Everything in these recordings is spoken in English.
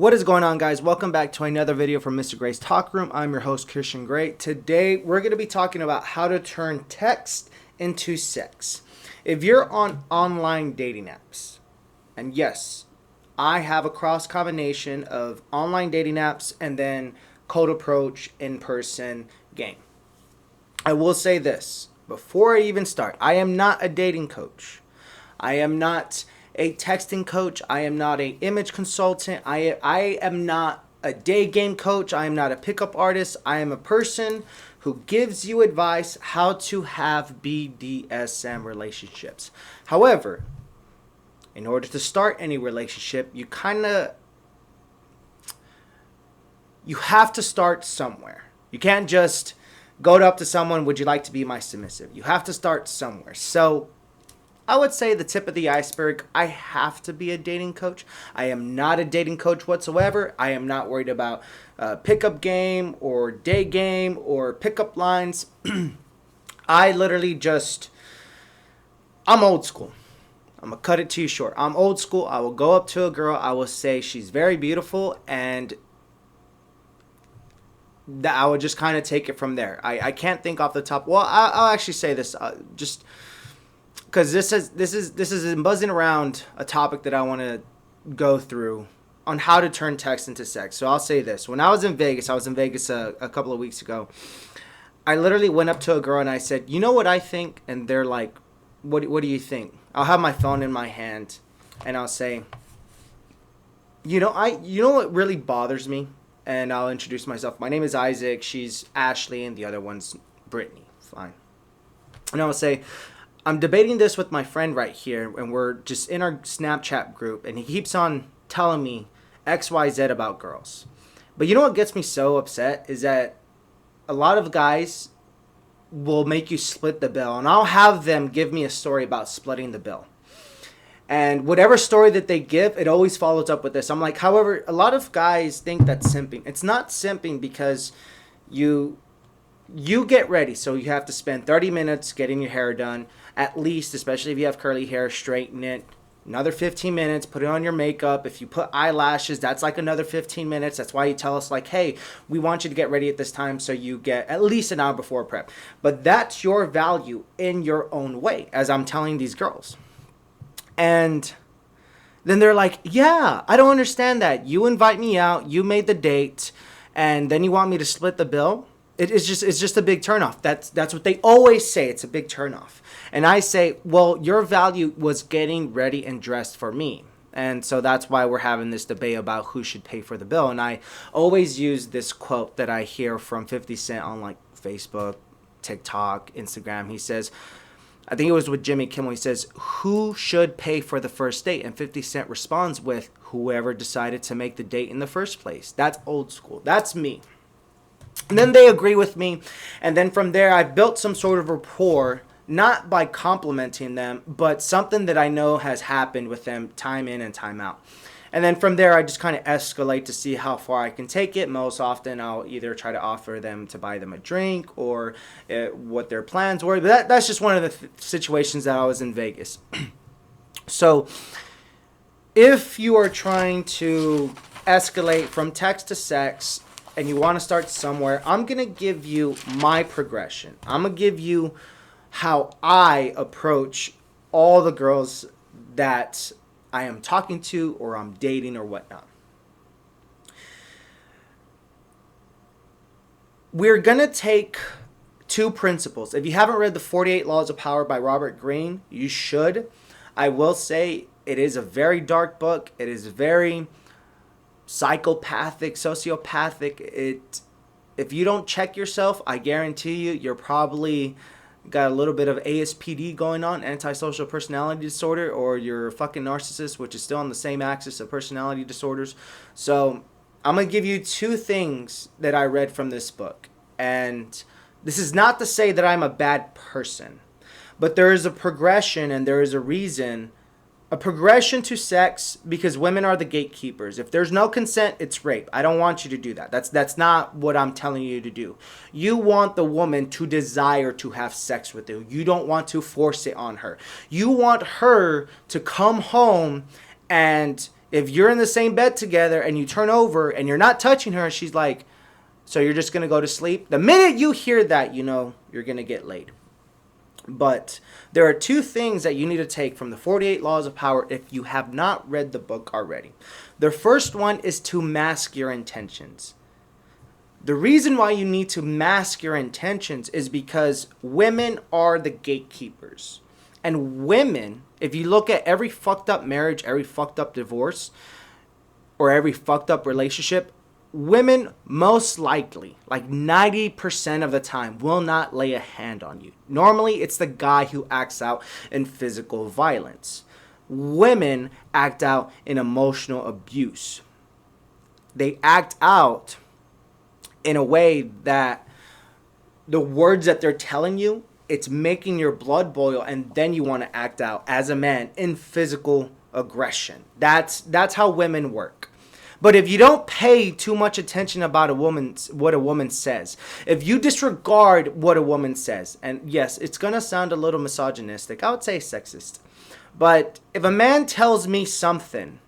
What is going on, guys? Welcome back to another video from Mr. Gray's Talk Room. I'm your host, Christian Gray. Today, we're going to be talking about how to turn text into sex. If you're on online dating apps, and yes, I have a cross combination of online dating apps and then cold approach in-person game. I will say this, before I even start, I am not a dating coach. I am not a texting coach. I am not an image consultant. I am not a day game coach. I am not a pickup artist. I am a person who gives you advice how to have BDSM relationships. However, in order to start any relationship, you have to start somewhere. You can't just go up to someone, would you like to be my submissive? You have to start somewhere. So I would say the tip of the iceberg, I have to be a dating coach. I am not a dating coach whatsoever. I am not worried about pickup game or day game or pickup lines. I literally I'm old school. I'm going to cut it to you short. I'm old school. I will go up to a girl. I will say she's very beautiful, and I would just kind of take it from there. I can't think off the top. Well, I'll actually say this just because this is buzzing around a topic that I want to go through on how to turn text into sex. So I'll say this. When I was in Vegas a couple of weeks ago. I literally went up to a girl and I said, you know what I think? And they're like, what do you think? I'll have my phone in my hand and I'll say, you know what really bothers me? And I'll introduce myself. My name is Isaac. She's Ashley, and the other one's Brittany. Fine. And I'll say, I'm debating this with my friend right here, and we're just in our Snapchat group, and he keeps on telling me XYZ about girls. But you know what gets me so upset is that a lot of guys will make you split the bill, and I'll have them give me a story about splitting the bill. And whatever story that they give, it always follows up with this. I'm like, however, a lot of guys think that's simping. It's not simping because you get ready. So you have to spend 30 minutes getting your hair done, at least, especially if you have curly hair, straighten it. Another 15 minutes, put it on your makeup. If you put eyelashes, that's like another 15 minutes. That's why you tell us like, hey, we want you to get ready at this time, so you get at least an hour before prep. But that's your value in your own way, as I'm telling these girls. And then they're like, yeah, I don't understand that. You invite me out, you made the date, and then you want me to split the bill? It's just a big turnoff. That's what they always say. It's a big turnoff. And I say, well, your value was getting ready and dressed for me. And so that's why we're having this debate about who should pay for the bill. And I always use this quote that I hear from 50 Cent on like Facebook, TikTok, Instagram. He says, I think it was with Jimmy Kimmel. He says, who should pay for the first date? And 50 Cent responds with, whoever decided to make the date in the first place. That's old school. That's me. And then they agree with me. And then from there, I built some sort of rapport, not by complimenting them, but something that I know has happened with them time in and time out. And then from there, I just kind of escalate to see how far I can take it. Most often, I'll either try to offer them to buy them a drink or what their plans were. But that's just one of the situations that I was in Vegas. So if you are trying to escalate from text to sex and you want to start somewhere, I'm going to give you my progression. I'm going to give you how I approach all the girls that I am talking to or I'm dating or whatnot. We're going to take two principles. If you haven't read The 48 Laws of Power by Robert Greene, you should. I will say it is a very dark book. It is very psychopathic, sociopathic. If you don't check yourself, I guarantee you're probably got a little bit of ASPD going on, antisocial personality disorder, or you're a fucking narcissist, which is still on the same axis of personality disorders. So I'm going to give you two things that I read from this book. And this is not to say that I'm a bad person, but there is a progression and there is a reason. A progression to sex, because women are the gatekeepers. If there's no consent, it's rape. I don't want you to do that. That's not what I'm telling you to do. You want the woman to desire to have sex with you. You don't want to force it on her. You want her to come home and If you're in the same bed together and you turn over and you're not touching her, she's like, so you're just going to go to sleep? The minute you hear that, you know you're going to get laid. But there are two things that you need to take from the 48 Laws of Power if you have not read the book already. The first one is to mask your intentions. The reason why you need to mask your intentions is because women are the gatekeepers. And women, if you look at every fucked up marriage, every fucked up divorce, or every fucked up relationship, women most likely, like 90% of the time, will not lay a hand on you. Normally, it's the guy who acts out in physical violence. Women act out in emotional abuse. They act out in a way that the words that they're telling you, it's making your blood boil, and then you want to act out as a man in physical aggression. That's how women work. But if you don't pay too much attention about what a woman says, if you disregard what a woman says, and yes, it's going to sound a little misogynistic, I would say sexist, but if a man tells me something,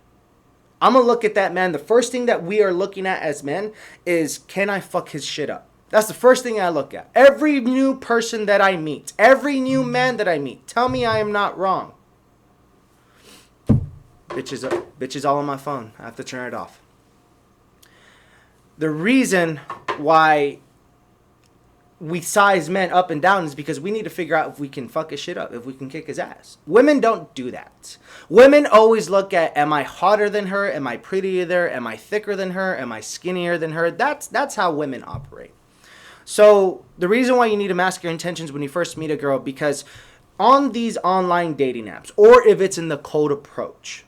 I'm going to look at that man. The first thing that we are looking at as men is, can I fuck his shit up? That's the first thing I look at. Every new person that I meet, every new man that I meet, tell me I am not wrong. Bitch is all on my phone. I have to turn it off. The reason why we size men up and down is because we need to figure out if we can fuck his shit up, if we can kick his ass. Women don't do that. Women always look at, am I hotter than her? Am I prettier than her? Am I thicker than her? Am I skinnier than her? That's how women operate. So the reason why you need to mask your intentions when you first meet a girl, because on these online dating apps, or if it's in the cold approach,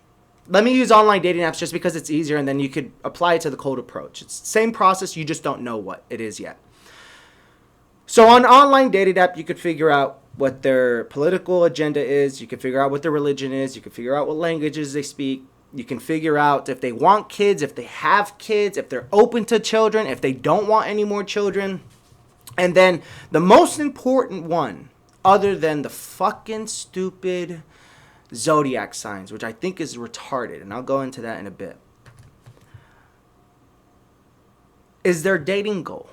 let me use online dating apps just because it's easier, and then you could apply it to the cold approach. It's the same process, you just don't know what it is yet. So on online dating app, you could figure out what their political agenda is. You can figure out what their religion is. You can figure out what languages they speak. You can figure out if they want kids, if they have kids, if they're open to children, if they don't want any more children. And then the most important one, other than the fucking stupid zodiac signs, which I think is retarded, and I'll go into that in a bit, is their dating goal.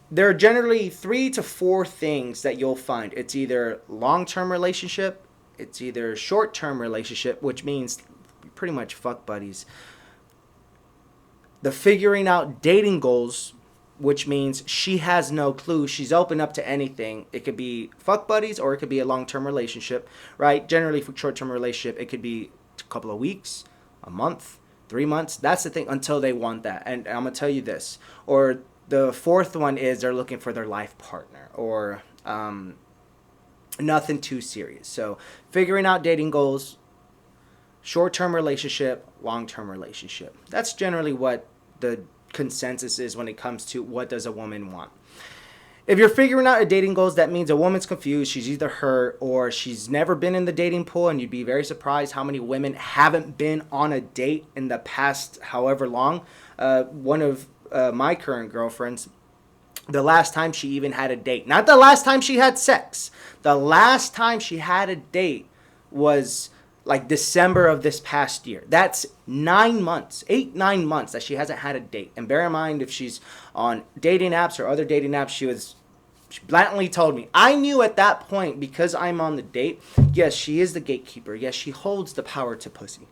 There are generally 3 to 4 things that you'll find. It's either long-term relationship, it's either short-term relationship, which means pretty much fuck buddies. The figuring out dating goals, which means she has no clue. She's open up to anything. It could be fuck buddies or it could be a long-term relationship, right? Generally for short-term relationship, it could be a couple of weeks, a month, 3 months. That's the thing, until they want that. And I'm going to tell you this. Or the fourth one is they're looking for their life partner, or nothing too serious. So figuring out dating goals, short-term relationship, long-term relationship. That's generally what the consensus is when it comes to what does a woman want. If you're figuring out a dating goals, that means a woman's confused. She's either hurt or she's never been in the dating pool, and you'd be very surprised how many women haven't been on a date in the past however long. One of my current girlfriends, the last time she even had a date, not the last time she had sex, the last time she had a date was like December of this past year. That's 9 months, 9 months that she hasn't had a date. And bear in mind, if she's on dating apps or other dating apps, she blatantly told me, I knew at that point, because I'm on the date, yes, she is the gatekeeper. Yes, she holds the power to pussy.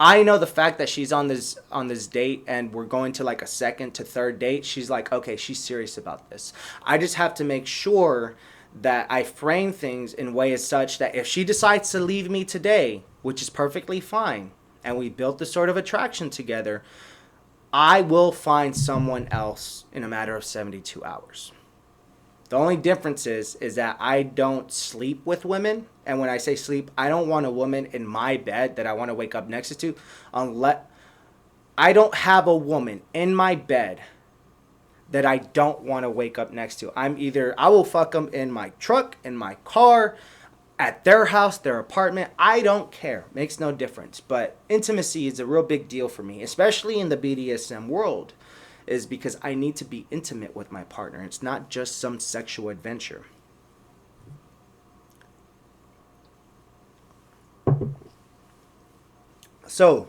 I know the fact that she's on this date and we're going to like a second to third date. She's like, okay, she's serious about this. I just have to make sure that I frame things in ways such that if she decides to leave me today, which is perfectly fine, and we built this sort of attraction together, I will find someone else in a matter of 72 hours. The only difference is that I don't sleep with women. And when I say sleep, I don't want a woman in my bed that I want to wake up next to, unless I don't have a woman in my bed that I don't want to wake up next to. I will fuck them in my truck, in my car, at their house, their apartment. I don't care. Makes no difference. But intimacy is a real big deal for me, especially in the BDSM world, is because I need to be intimate with my partner. It's not just some sexual adventure. So,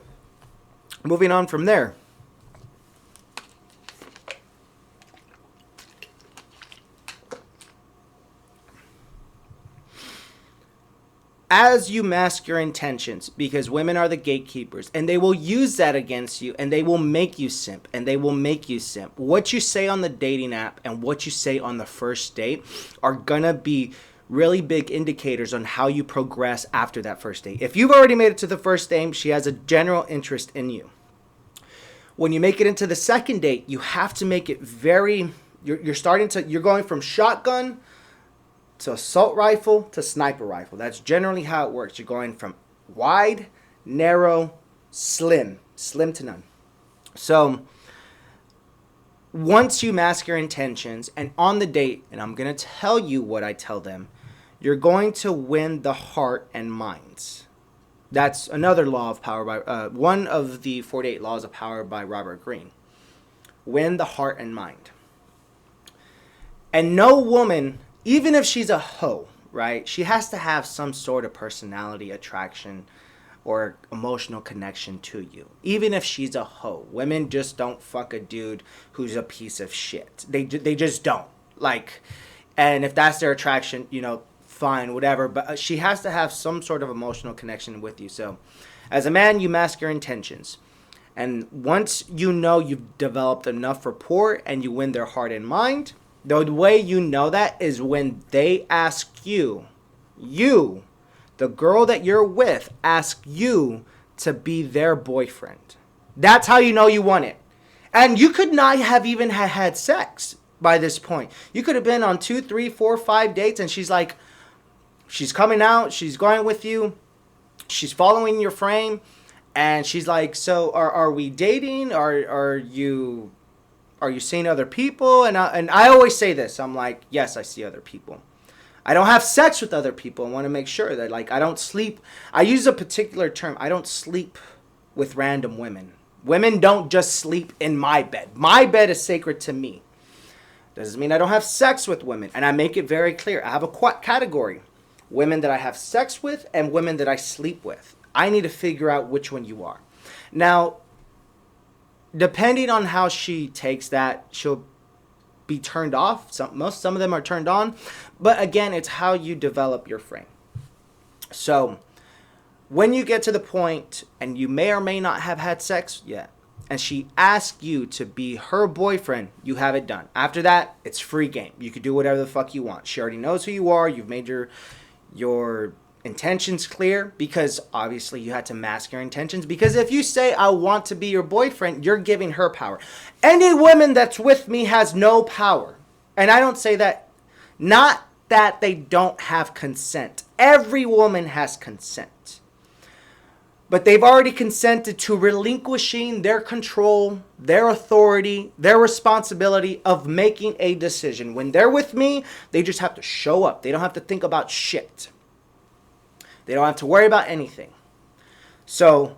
moving on from there. As you mask your intentions, because women are the gatekeepers, and they will use that against you, and they will make you simp, and they will make you simp. What you say on the dating app and what you say on the first date are gonna be really big indicators on how you progress after that first date. If you've already made it to the first date, she has a general interest in you. When you make it into the second date, you have to make it very, you're going from shotgun to assault rifle to sniper rifle. That's generally how it works. You're going from wide, narrow, slim to none. So once you mask your intentions and on the date, and I'm going to tell you what I tell them, you're going to win the heart and minds. That's another law of power by one of the 48 laws of power by Robert Greene. Win the heart and mind. And no woman, even if she's a hoe, right? She has to have some sort of personality, attraction, or emotional connection to you. Even if she's a hoe. Women just don't fuck a dude who's a piece of shit. They just don't. Like, and if that's their attraction, you know, fine, whatever. But she has to have some sort of emotional connection with you. So, as a man, you mask your intentions. And once you know you've developed enough rapport and you win their heart and mind, the way you know that is when they ask you, the girl that you're with, ask you to be their boyfriend. That's how you know you won it. And you could not have even had sex by this point. You could have been on 2, 3, 4, 5 dates, and she's like, she's coming out, she's going with you, she's following your frame, and she's like, so are we dating? Are you seeing other people? And I always say this. I'm like, yes, I see other people. I don't have sex with other people. I want to make sure that, like, I don't sleep. I use a particular term. I don't sleep with random women. Women don't just sleep in my bed. My bed is sacred to me. Doesn't mean I don't have sex with women. And I make it very clear. I have a category. Women that I have sex with and women that I sleep with. I need to figure out which one you are. Now, depending on how she takes that, she'll be turned off. Some of them are turned on. But again, it's how you develop your frame. So when you get to the point, and you may or may not have had sex yet, and she asks you to be her boyfriend, you have it done. After that, it's free game. You can do whatever the fuck you want. She already knows who you are. You've made your intentions clear, because obviously you had to mask your intentions, because if you say I want to be your boyfriend, you're giving her power. Any woman that's with me has no power. And I don't say that, not that they don't have consent. Every woman has consent, but they've already consented to relinquishing their control, their authority, their responsibility of making a decision. When they're with me, they just have to show up. They don't have to think about shit. They don't have to worry about anything. So,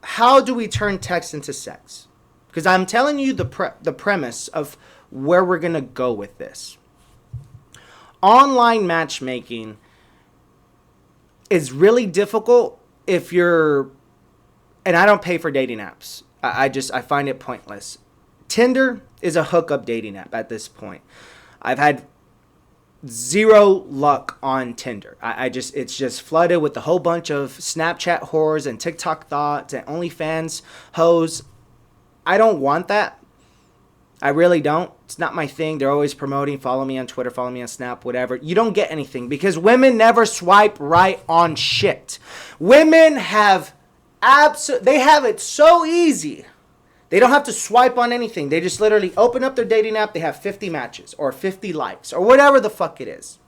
how do we turn text into sex? Because I'm telling you the premise of where we're going to go with this. Online matchmaking is really difficult if you're, and I don't pay for dating apps. I find it pointless. Tinder is a hookup dating app at this point. I've had zero luck on Tinder. It's just flooded with a whole bunch of Snapchat whores and TikTok thoughts and OnlyFans hoes. I don't want that. I really don't. It's not my thing. They're always promoting, follow me on Twitter, follow me on Snap, whatever. You don't get anything because women never swipe right on shit. Women have they have it so easy. They don't have to swipe on anything. They just literally open up their dating app. They have 50 matches or 50 likes or whatever the fuck it is.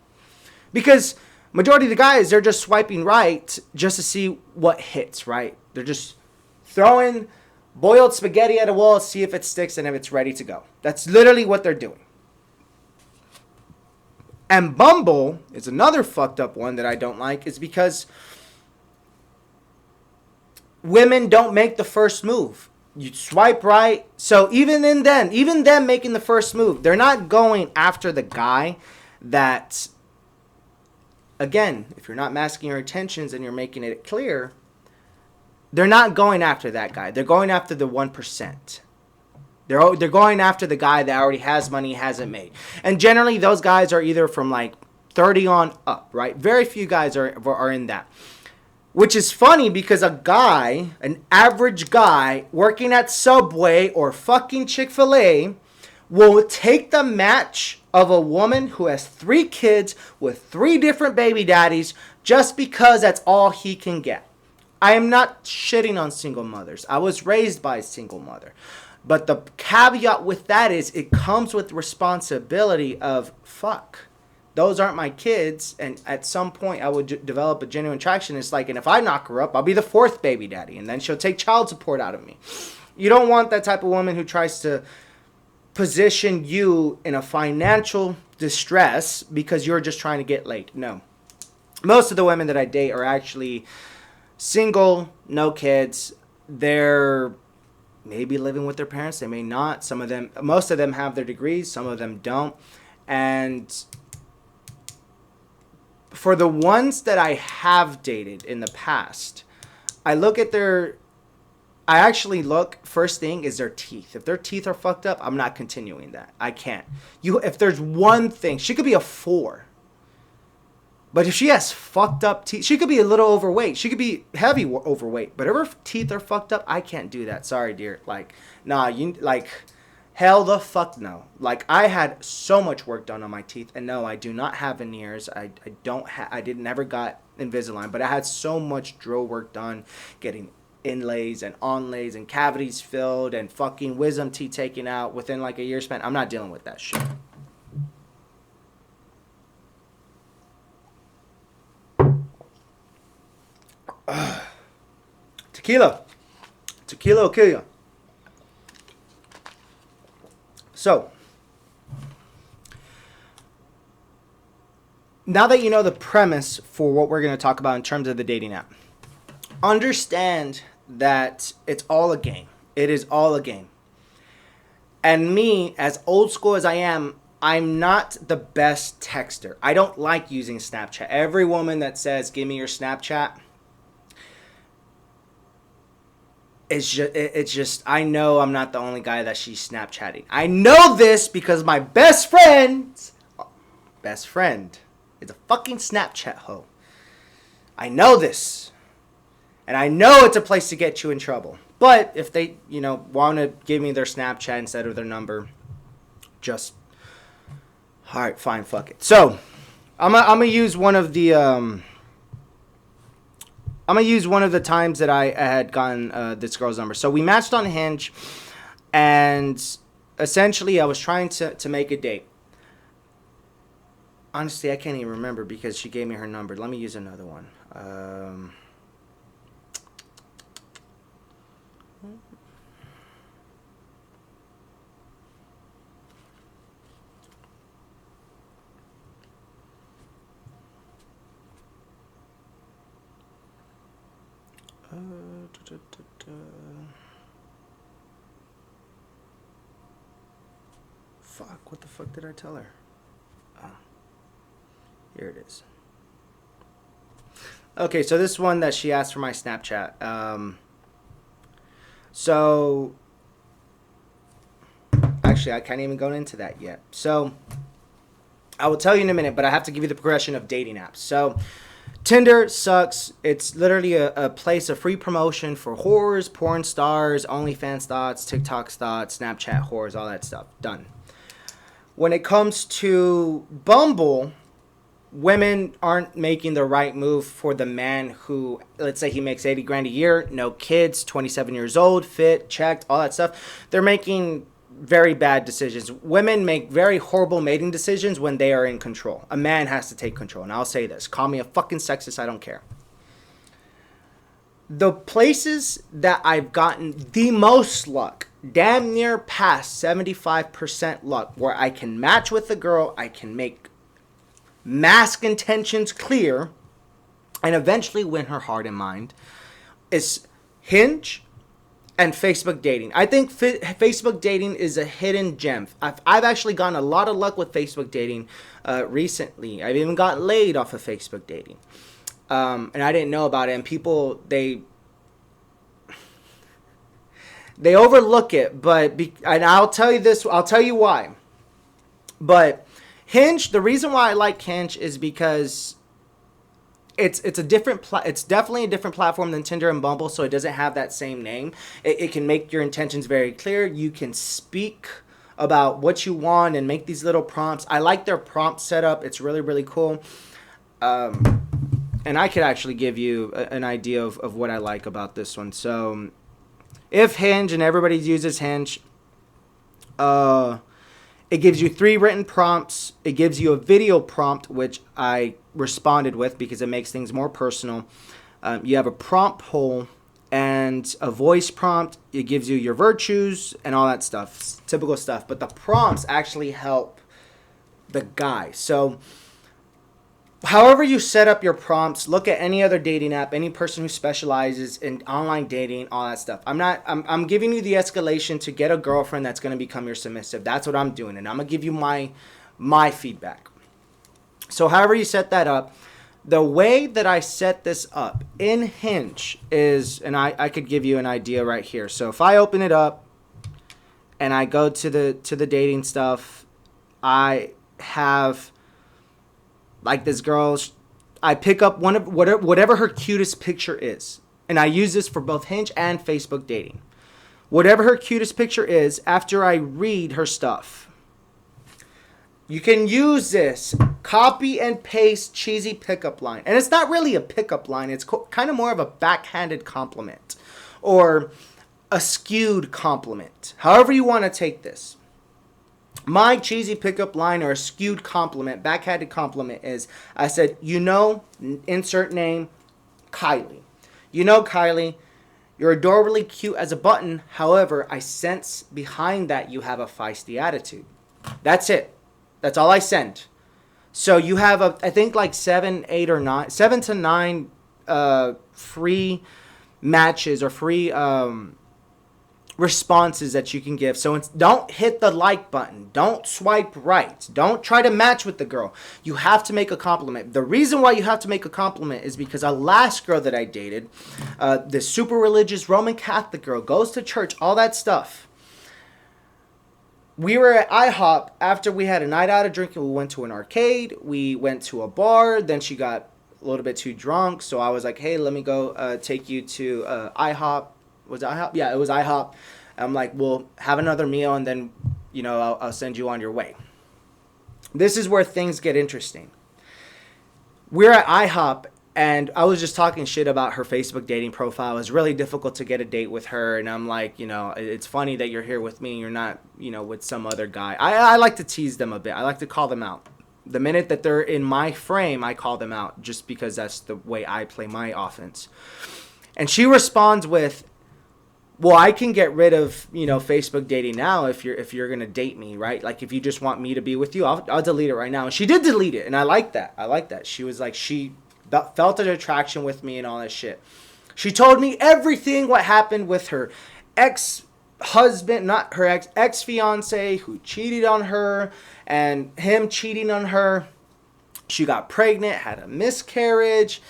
Because majority of the guys, they're just swiping right just to see what hits, right? They're just throwing boiled spaghetti at a wall, see if it sticks and if it's ready to go. That's literally what they're doing. And Bumble is another fucked up one that I don't like, is because women don't make the first move. You swipe right. So even them making the first move, they're not going after the guy that, again, if you're not masking your intentions and you're making it clear, they're not going after that guy. They're going after the 1%. They're going after the guy that already has money, hasn't made. And generally, those guys are either from like 30 on up, right? Very few guys are in that. Which is funny because a guy, an average guy, working at Subway or fucking Chick-fil-A will take the match of a woman who has 3 kids with 3 different baby daddies just because that's all he can get. I am not shitting on single mothers. I was raised by a single mother. But the caveat with that is it comes with responsibility of, fuck, those aren't my kids. And at some point I would develop a genuine attraction. It's like, and if I knock her up, I'll be the 4th baby daddy. And then she'll take child support out of me. You don't want that type of woman who tries to position you in a financial distress because you're just trying to get laid. No. Most of the women that I date are actually single, no kids. They're maybe living with their parents. They may not. Most of them have their degrees. Some of them don't. And for the ones that I have dated in the past, I actually look, first thing is their teeth. If their teeth are fucked up, I'm not continuing that. I can't. If there's one thing, she could be a 4. But if she has fucked up teeth, she could be a little overweight. She could be heavy overweight. But if her teeth are fucked up, I can't do that. Sorry, dear. Like, nah, hell the fuck no. Like, I had so much work done on my teeth. And no, I do not have veneers. I never got Invisalign. But I had so much drill work done, getting inlays and onlays and cavities filled and fucking wisdom teeth taken out within like a year span. I'm not dealing with that shit. Tequila will kill you. So, now that you know the premise for what we're going to talk about in terms of the dating app, understand that it's all a game. It is all a game. And me, as old school as I am, I'm not the best texter. I don't like using Snapchat. Every woman that says, give me your Snapchat, it's just, I know I'm not the only guy that she's Snapchatting. I know this because my best friend is a fucking Snapchat hoe. I know this. And I know it's a place to get you in trouble. But if they, want to give me their Snapchat instead of their number, just, all right, fine, fuck it. So, I'm gonna use one of the, times that I had gotten this girl's number. So we matched on Hinge, and essentially I was trying to make a date. Honestly, I can't even remember because she gave me her number. Let me use another one. Fuck, what the fuck did I tell her? Oh, here it is. Okay, so this one that she asked for my Snapchat. So, actually, I can't even go into that yet. So, I will tell you in a minute, but I have to give you the progression of dating apps. So, Tinder sucks. It's literally a place of free promotion for whores, porn stars, OnlyFans thoughts, TikTok thoughts, Snapchat whores, all that stuff. Done. When it comes to Bumble, women aren't making the right move for the man who, let's say he makes 80 grand a year, no kids, 27 years old, fit, checked, all that stuff. They're making very bad decisions. Women make very horrible mating decisions when they are in control. A man has to take control. And I'll say this. Call me a fucking sexist. I don't care. The places that I've gotten the most luck, damn near past 75% luck, where I can match with the girl, I can make mask intentions clear, and eventually win her heart and mind, is Hinge and Facebook dating. I think Facebook dating is a hidden gem. I've actually gotten a lot of luck with Facebook dating recently. I've even got laid off of Facebook dating. And I didn't know about it. And people, they They overlook it, and I'll tell you this. I'll tell you why. But Hinge, the reason why I like Hinge is because it's a different it's definitely a different platform than Tinder and Bumble, so it doesn't have that same name. It can make your intentions very clear. You can speak about what you want and make these little prompts. I like their prompt setup. It's really, really cool. And I could actually give you an idea of what I like about this one. So if Hinge, and everybody uses Hinge, it gives you 3 written prompts. It gives you a video prompt, which I responded with because it makes things more personal. You have a prompt poll and a voice prompt. It gives you your virtues and all that stuff, typical stuff. But the prompts actually help the guy. So however you set up your prompts, look at any other dating app, any person who specializes in online dating, all that stuff. I'm giving you the escalation to get a girlfriend that's going to become your submissive. That's what I'm doing. And I'm going to give you my feedback. So however you set that up, the way that I set this up in Hinge is, and I could give you an idea right here. So if I open it up and I go to the dating stuff, I have like this girl, I pick up one of whatever her cutest picture is. And I use this for both Hinge and Facebook dating. Whatever her cutest picture is, after I read her stuff, you can use this copy and paste cheesy pickup line. And it's not really a pickup line. It's kind of more of a backhanded compliment or a skewed compliment. However you want to take this. My cheesy pickup line or a skewed compliment, backhanded compliment is, I said, insert name, Kylie. Kylie, you're adorably cute as a button. However, I sense behind that you have a feisty attitude. That's it. That's all I send. So you have, I think like 7 to 9 free matches or free responses that you can give. So don't hit the like button. Don't swipe right. Don't try to match with the girl. You have to make a compliment. The reason why you have to make a compliment is because a last girl that I dated, this super religious Roman Catholic girl, goes to church, all that stuff. We were at IHOP after we had a night out of drinking. We went to an arcade. We went to a bar. Then she got a little bit too drunk. So I was like, hey, let me go take you to IHOP. Was it IHOP? Yeah, it was IHOP. I'm like, we'll have another meal and then, I'll send you on your way. This is where things get interesting. We're at IHOP and I was just talking shit about her Facebook dating profile. It was really difficult to get a date with her. And I'm like, it's funny that you're here with me and you're not, with some other guy. I like to tease them a bit. I like to call them out. The minute that they're in my frame, I call them out just because that's the way I play my offense. And she responds with, well, I can get rid of, Facebook dating now if you're going to date me, right? Like if you just want me to be with you, I'll delete it right now. And she did delete it. And I like that. She was like, she felt an attraction with me and all that shit. She told me everything what happened with her ex-husband, not her ex-fiance who cheated on her and him cheating on her. She got pregnant, had a miscarriage.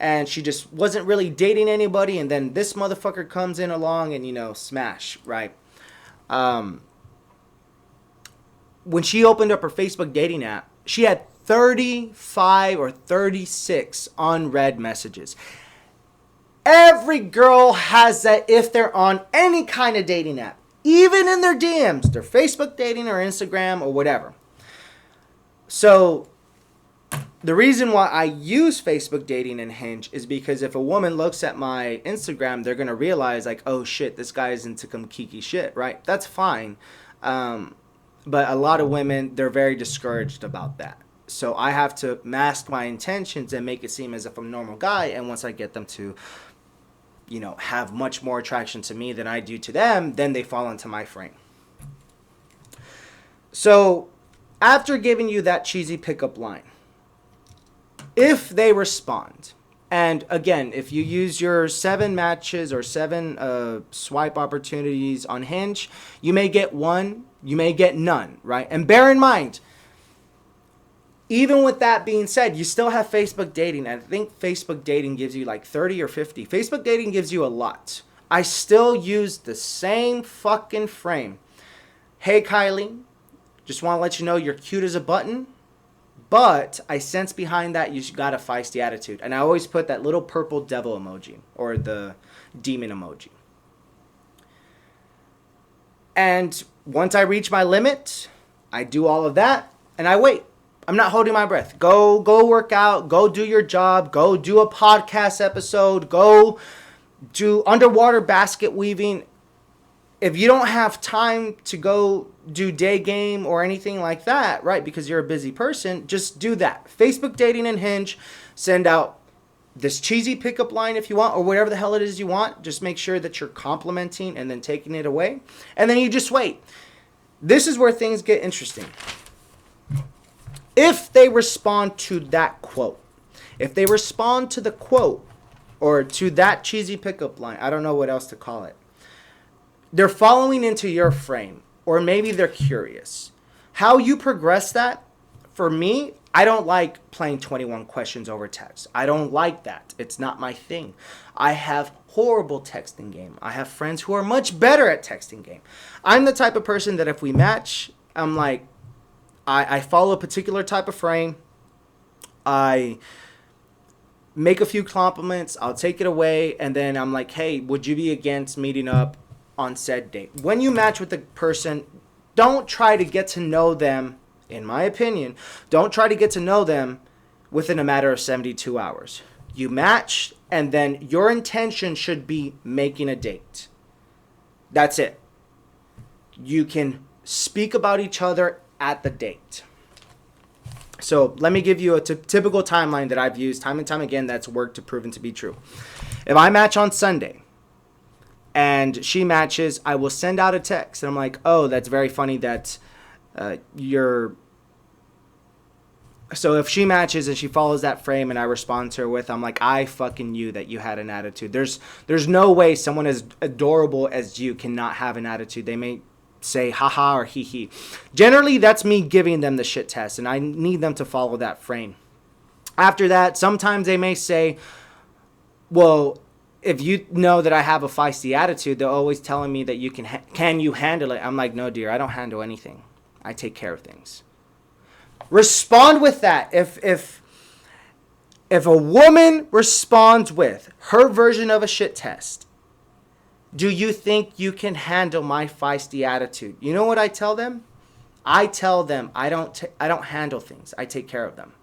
And she just wasn't really dating anybody. And then this motherfucker comes in along and, smash, right? When she opened up her Facebook dating app, she had 35 or 36 unread messages. Every girl has that if they're on any kind of dating app. Even in their DMs, their Facebook dating or Instagram or whatever. So the reason why I use Facebook dating and Hinge is because if a woman looks at my Instagram, they're going to realize like, oh shit, this guy is into some kiki shit, right? That's fine. But a lot of women, they're very discouraged about that. So I have to mask my intentions and make it seem as if I'm a normal guy. And once I get them to, have much more attraction to me than I do to them, then they fall into my frame. So after giving you that cheesy pickup line, if they respond, and again, if you use your 7 matches or 7 swipe opportunities on Hinge, you may get 1, you may get none, right? And bear in mind, even with that being said, you still have Facebook dating. And I think Facebook dating gives you like 30 or 50. Facebook dating gives you a lot. I still use the same fucking frame. Hey, Kylie, just want to let you know you're cute as a button, but I sense behind that you got a feisty attitude. And I always put that little purple devil emoji or the demon emoji. And once I reach my limit, I do all of that and I wait. I'm not holding my breath. Go work out. Go do your job. Go do a podcast episode. Go do underwater basket weaving. If you don't have time to go do day game or anything like that, right, because you're a busy person, just do that. Facebook dating and Hinge, send out this cheesy pickup line if you want, or whatever the hell it is you want. Just make sure that you're complimenting and then taking it away. And then you just wait. This is where things get interesting. If they respond to that quote, if they respond to the quote or to that cheesy pickup line, I don't know what else to call it, they're following into your frame, or maybe they're curious. How you progress that, for me, I don't like playing 21 questions over text. I don't like that. It's not my thing. I have horrible texting game. I have friends who are much better at texting game. I'm the type of person that if we match, I'm like, I follow a particular type of frame. I make a few compliments. I'll take it away. And then I'm like, hey, would you be against meeting up on said date? When you match with a person, don't try to get to know them, in my opinion, don't try to get to know them within a matter of 72 hours. You match, and then your intention should be making a date. That's it. You can speak about each other at the date. So let me give you a typical timeline that I've used time and time again that's worked to proven to be true. If I match on Sunday and she matches, I will send out a text. And I'm like, oh, that's very funny that you're... So if she matches and she follows that frame and I respond to her with, I'm like, I fucking knew that you had an attitude. There's no way someone as adorable as you cannot have an attitude. They may say haha or hee hee. Generally, that's me giving them the shit test, and I need them to follow that frame. After that, sometimes they may say, well, if you know that I have a feisty attitude, they're always telling me that you can you handle it? I'm like, no, dear, I don't handle anything. I take care of things. Respond with that. If a woman responds with her version of a shit test, do you think you can handle my feisty attitude? You know what I tell them? I tell them I don't handle things. I take care of them.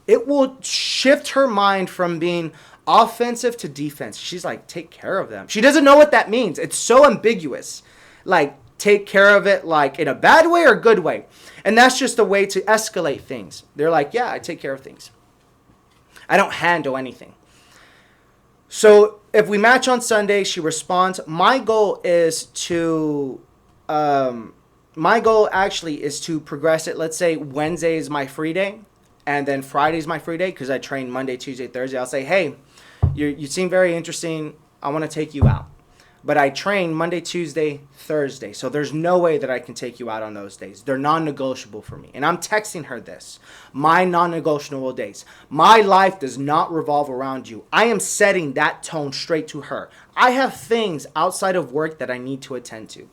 It will shift her mind from being offensive to defense. She's like, take care of them. She doesn't know what that means. It's so ambiguous. Like, take care of it like in a bad way or good way. And that's just a way to escalate things. They're like, yeah, I take care of things. I don't handle anything. So if we match on Sunday, she responds. My goal actually is to progress it. Let's say Wednesday is my free day, and then Friday is my free day because I train Monday, Tuesday, Thursday. I'll say, hey, you seem very interesting. I want to take you out. But I train Monday, Tuesday, Thursday. So there's no way that I can take you out on those days. They're non-negotiable for me. And I'm texting her this. My non-negotiable days. My life does not revolve around you. I am setting that tone straight to her. I have things outside of work that I need to attend to.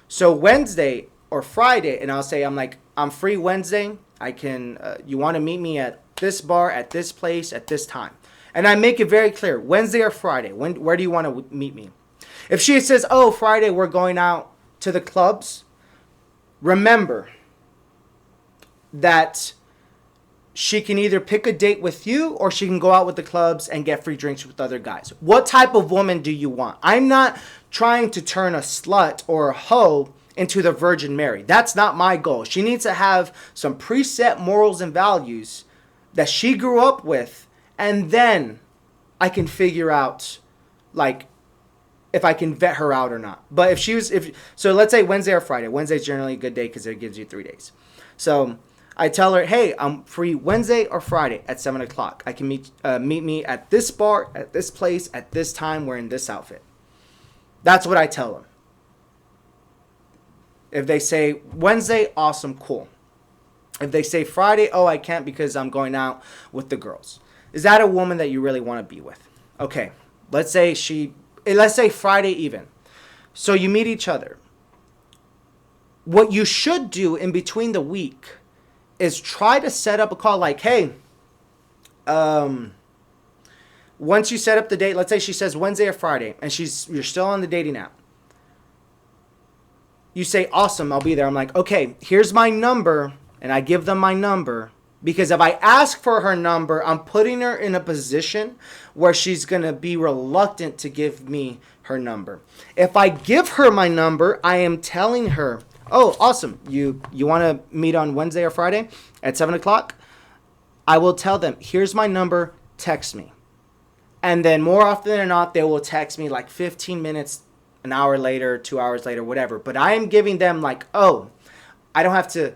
So Wednesday or Friday, and I'll say, I'm free Wednesday. I can, you want to meet me at this bar, at this place, at this time. And I make it very clear, Wednesday or Friday. Where do you want to meet me? If she says, oh, Friday we're going out to the clubs, remember that she can either pick a date with you or she can go out with the clubs and get free drinks with other guys. What type of woman do you want? I'm not trying to turn a slut or a hoe into the Virgin Mary. That's not my goal. She needs to have some preset morals and values that she grew up with, and then I can figure out, like, if I can vet her out or not. But so let's say Wednesday or Friday. Wednesday's generally a good day because it gives you 3 days. So I tell her, hey, I'm free Wednesday or Friday at 7 o'clock. I can meet me at this bar, at this place, at this time, wearing this outfit. That's what I tell them. If they say Wednesday, awesome, cool. If they say Friday, oh, I can't because I'm going out with the girls. Is that a woman that you really want to be with? Okay, let's say she let's say Friday even. So you meet each other. What you should do in between the week is try to set up a call like, hey, once you set up the date, let's say she says Wednesday or Friday, and you're still on the dating app. You say, awesome, I'll be there. I'm like, okay, here's my number, and I give them my number. Because if I ask for her number, I'm putting her in a position where she's going to be reluctant to give me her number. If I give her my number, I am telling her, oh, awesome, you want to meet on Wednesday or Friday at 7 o'clock? I will tell them, here's my number, text me. And then more often than not, they will text me like 15 minutes, an hour later, 2 hours later, whatever. But I am giving them like, oh, I don't have to,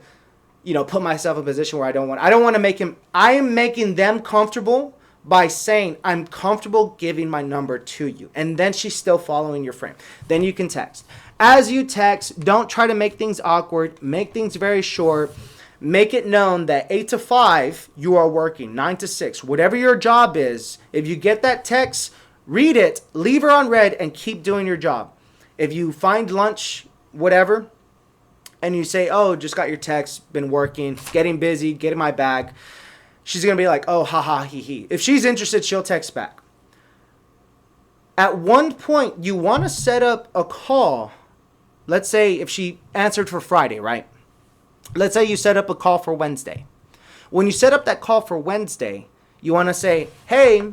put myself in a position where I don't want to make him, I am making them comfortable by saying, I'm comfortable giving my number to you. And then she's still following your frame. Then you can text. As you text, don't try to make things awkward. Make things very short. Make it known that 8 to 5, you are working, 9 to 6. Whatever your job is, if you get that text, read it, leave her on read, and keep doing your job. If you find lunch, whatever, and you say, oh, just got your text, been working, getting busy, getting my bag, she's going to be like, oh, haha, hee hee. If she's interested, she'll text back. At one point, you want to set up a call. Let's say if she answered for Friday, right? Let's say you set up a call for Wednesday. When you set up that call for Wednesday, you want to say, hey,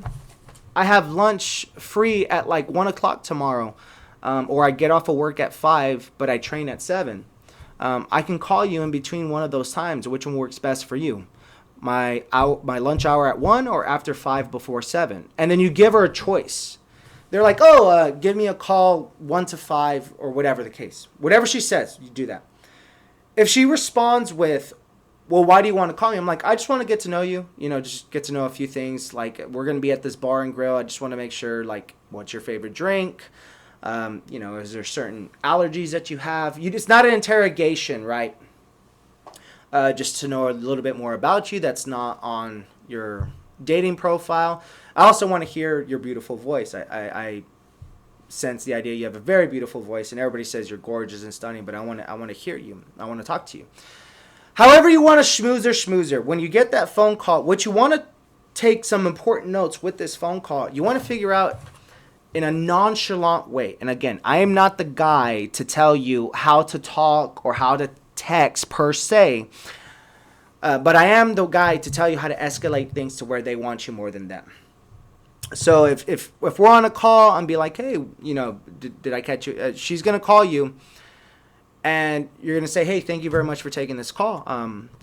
I have lunch free at like 1 o'clock tomorrow. Or I get off of work at 5, but I train at 7. I can call you in between one of those times. Which one works best for you? My lunch hour at 1 or after 5 before 7? And then you give her a choice. They're like, oh, give me a call 1 to 5 or whatever the case. Whatever she says, you do that. If she responds with, well, why do you want to call me? I'm like, I just want to get to know you. Just get to know a few things. Like, we're going to be at this bar and grill. I just want to make sure, like, what's your favorite drink? Is there certain allergies that you have? It's not an interrogation, right? Just to know a little bit more about you that's not on your dating profile. I also want to hear your beautiful voice. I sense the idea you have a very beautiful voice, and everybody says you're gorgeous and stunning, but I want to hear you. I want to talk to you. However you want to schmoozer. When you get that phone call, what you want to take some important notes with this phone call, you want to figure out in a nonchalant way. And again, I am not the guy to tell you how to talk or how to text per se, but I am the guy to tell you how to escalate things to where they want you more than them. So if we're on a call and be like, hey, did I catch you? She's going to call you and you're going to say, hey, thank you very much for taking this call.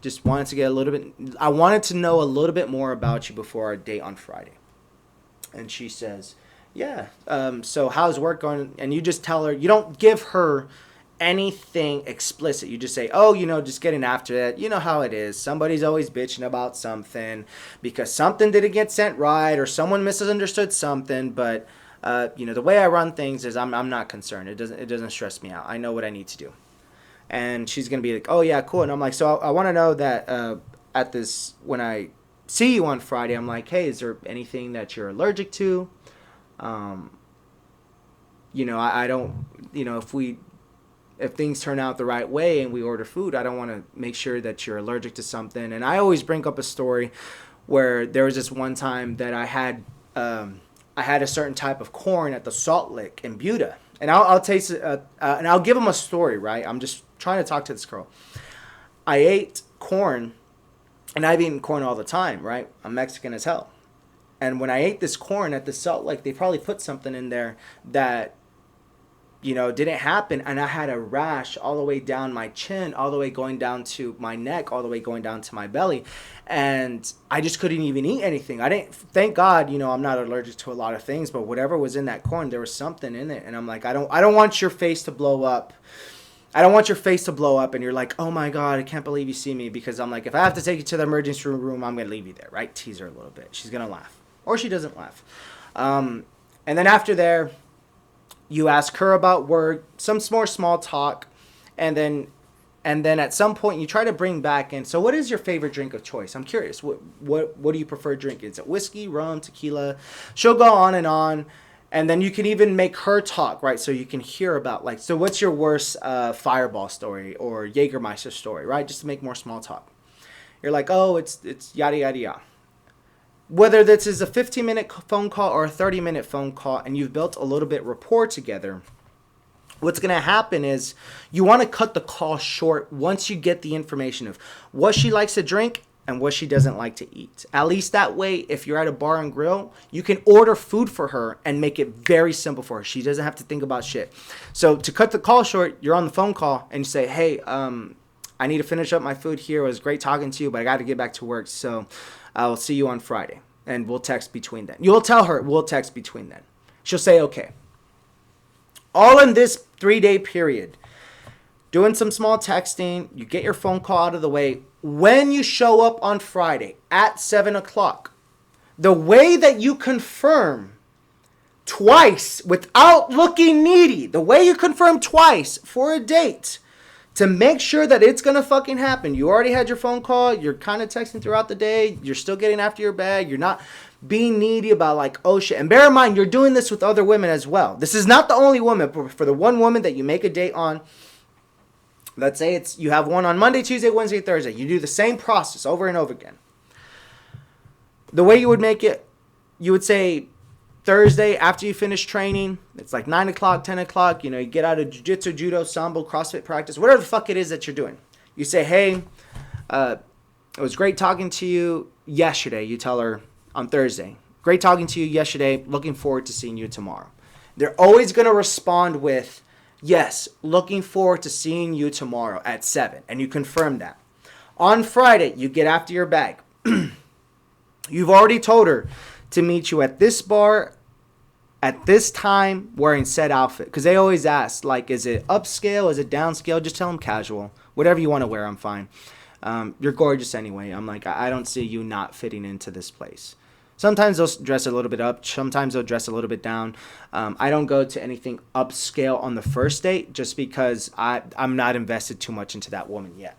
Just wanted to get I wanted to know a little bit more about you before our date on Friday. And she says, yeah, so how's work going? And you just tell her, you don't give her anything explicit. You just say, oh, just getting after it. You know how it is. Somebody's always bitching about something because something didn't get sent right or someone misunderstood something. But, the way I run things is I'm not concerned. It doesn't stress me out. I know what I need to do. And she's going to be like, oh, yeah, cool. And I'm like, so I want to know that when I see you on Friday, I'm like, hey, is there anything that you're allergic to? I don't, if things turn out the right way and we order food, I don't want to make sure that you're allergic to something. And I always bring up a story where there was this one time that I had a certain type of corn at the Salt Lick in Buda. And I'll taste it, and I'll give them a story, right? I'm just trying to talk to this girl. I ate corn, and I've eaten corn all the time, right? I'm Mexican as hell. And when I ate this corn at the Salt Lake, they probably put something in there that, didn't happen. And I had a rash all the way down my chin, all the way going down to my neck, all the way going down to my belly. And I just couldn't even eat anything. Thank God, I'm not allergic to a lot of things, but whatever was in that corn, there was something in it. And I'm like, I don't want your face to blow up. I don't want your face to blow up and you're like, oh my God, I can't believe you see me. Because I'm like, if I have to take you to the emergency room, I'm going to leave you there, right? Tease her a little bit. She's going to laugh. Or she doesn't laugh. And then after there, you ask her about work, some more small talk, and then at some point you try to bring back in, so what is your favorite drink of choice? I'm curious. What do you prefer drinking? Is it whiskey, rum, tequila? She'll go on, And then you can even make her talk, right? So you can hear about, like, so what's your worst Fireball story or Jägermeister story, right? Just to make more small talk. You're like, oh, it's yada, yada, yada. Whether this is a 15-minute phone call or a 30-minute phone call and you've built a little bit rapport together, what's going to happen is you want to cut the call short once you get the information of what she likes to drink and what she doesn't like to eat. At least that way, if you're at a bar and grill, you can order food for her and make it very simple for her. She doesn't have to think about shit. So to cut the call short, you're on the phone call and you say, hey, I need to finish up my food here. It was great talking to you, but I got to get back to work. So I'll see you on Friday. And we'll text between then. You'll tell her we'll text between then. She'll say, okay. All in this 3-day period. Doing some small texting. You get your phone call out of the way. When you show up on Friday at 7 o'clock, the way that you confirm twice without looking needy, the way you confirm twice for a date to make sure that it's going to fucking happen. You already had your phone call. You're kind of texting throughout the day. You're still getting after your bag. You're not being needy about like, oh shit. And bear in mind, you're doing this with other women as well. This is not the only woman. But for the one woman that you make a date on, let's say you have one on Monday, Tuesday, Wednesday, Thursday. You do the same process over and over again. The way you would make it, you would say Thursday after you finish training, it's like 9 o'clock, 10 o'clock, you get out of jiu-jitsu, judo, sambo, CrossFit practice, whatever the fuck it is that you're doing. You say, hey, it was great talking to you yesterday. You tell her on Thursday, great talking to you yesterday. Looking forward to seeing you tomorrow. They're always going to respond with, yes, looking forward to seeing you tomorrow at 7. And you confirm that. On Friday, you get after your bag. You've already told her to meet you at this bar at this time wearing said outfit. Because they always ask, like, is it upscale? Is it downscale? Just tell them casual. Whatever you want to wear, I'm fine. You're gorgeous anyway. I'm like, I don't see you not fitting into this place. Sometimes they'll dress a little bit up. Sometimes they'll dress a little bit down. I don't go to anything upscale on the first date just because I'm not invested too much into that woman yet.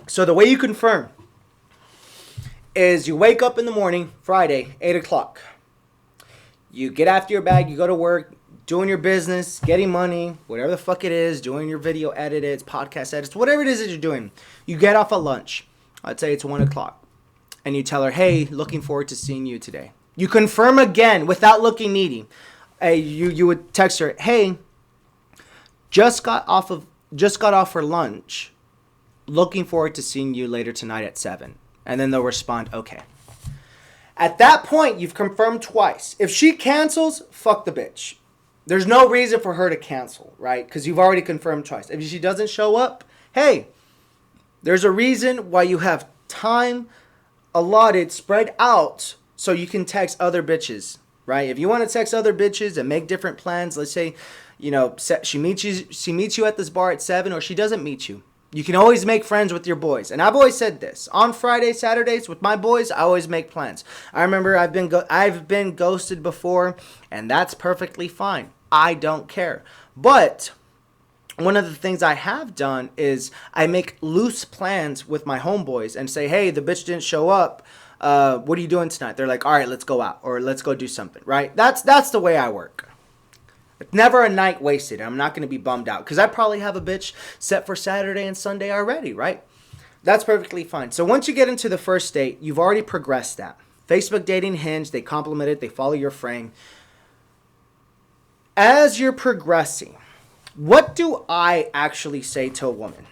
So the way you confirm is you wake up in the morning, Friday, 8 o'clock. You get after your bag, you go to work, doing your business, getting money, whatever the fuck it is, doing your video edits, podcast edits, whatever it is that you're doing. You get off at lunch. I'd say it's 1 o'clock. And you tell her, hey, looking forward to seeing you today. You confirm again without looking needy. You would text her, hey, just got off for lunch. Looking forward to seeing you later tonight at 7. And then they'll respond, okay. At that point, you've confirmed twice. If she cancels, fuck the bitch. There's no reason for her to cancel, right? Because you've already confirmed twice. If she doesn't show up, hey, there's a reason why you have time allotted, spread out, so you can text other bitches, right? If you want to text other bitches and make different plans, let's say, she meets you at this bar at 7, or she doesn't meet you. You can always make friends with your boys. And I've always said this. On Fridays, Saturdays, with my boys, I always make plans. I remember I've been ghosted before, and that's perfectly fine. I don't care. But one of the things I have done is I make loose plans with my homeboys and say, hey, the bitch didn't show up. What are you doing tonight? They're like, all right, let's go out, or let's go do something, right? That's the way I work. It's never a night wasted. I'm not going to be bummed out because I probably have a bitch set for Saturday and Sunday already, right? That's perfectly fine. So once you get into the first date, you've already progressed that. Facebook dating, Hinge, they compliment it. They follow your frame. As you're progressing, what do I actually say to a woman?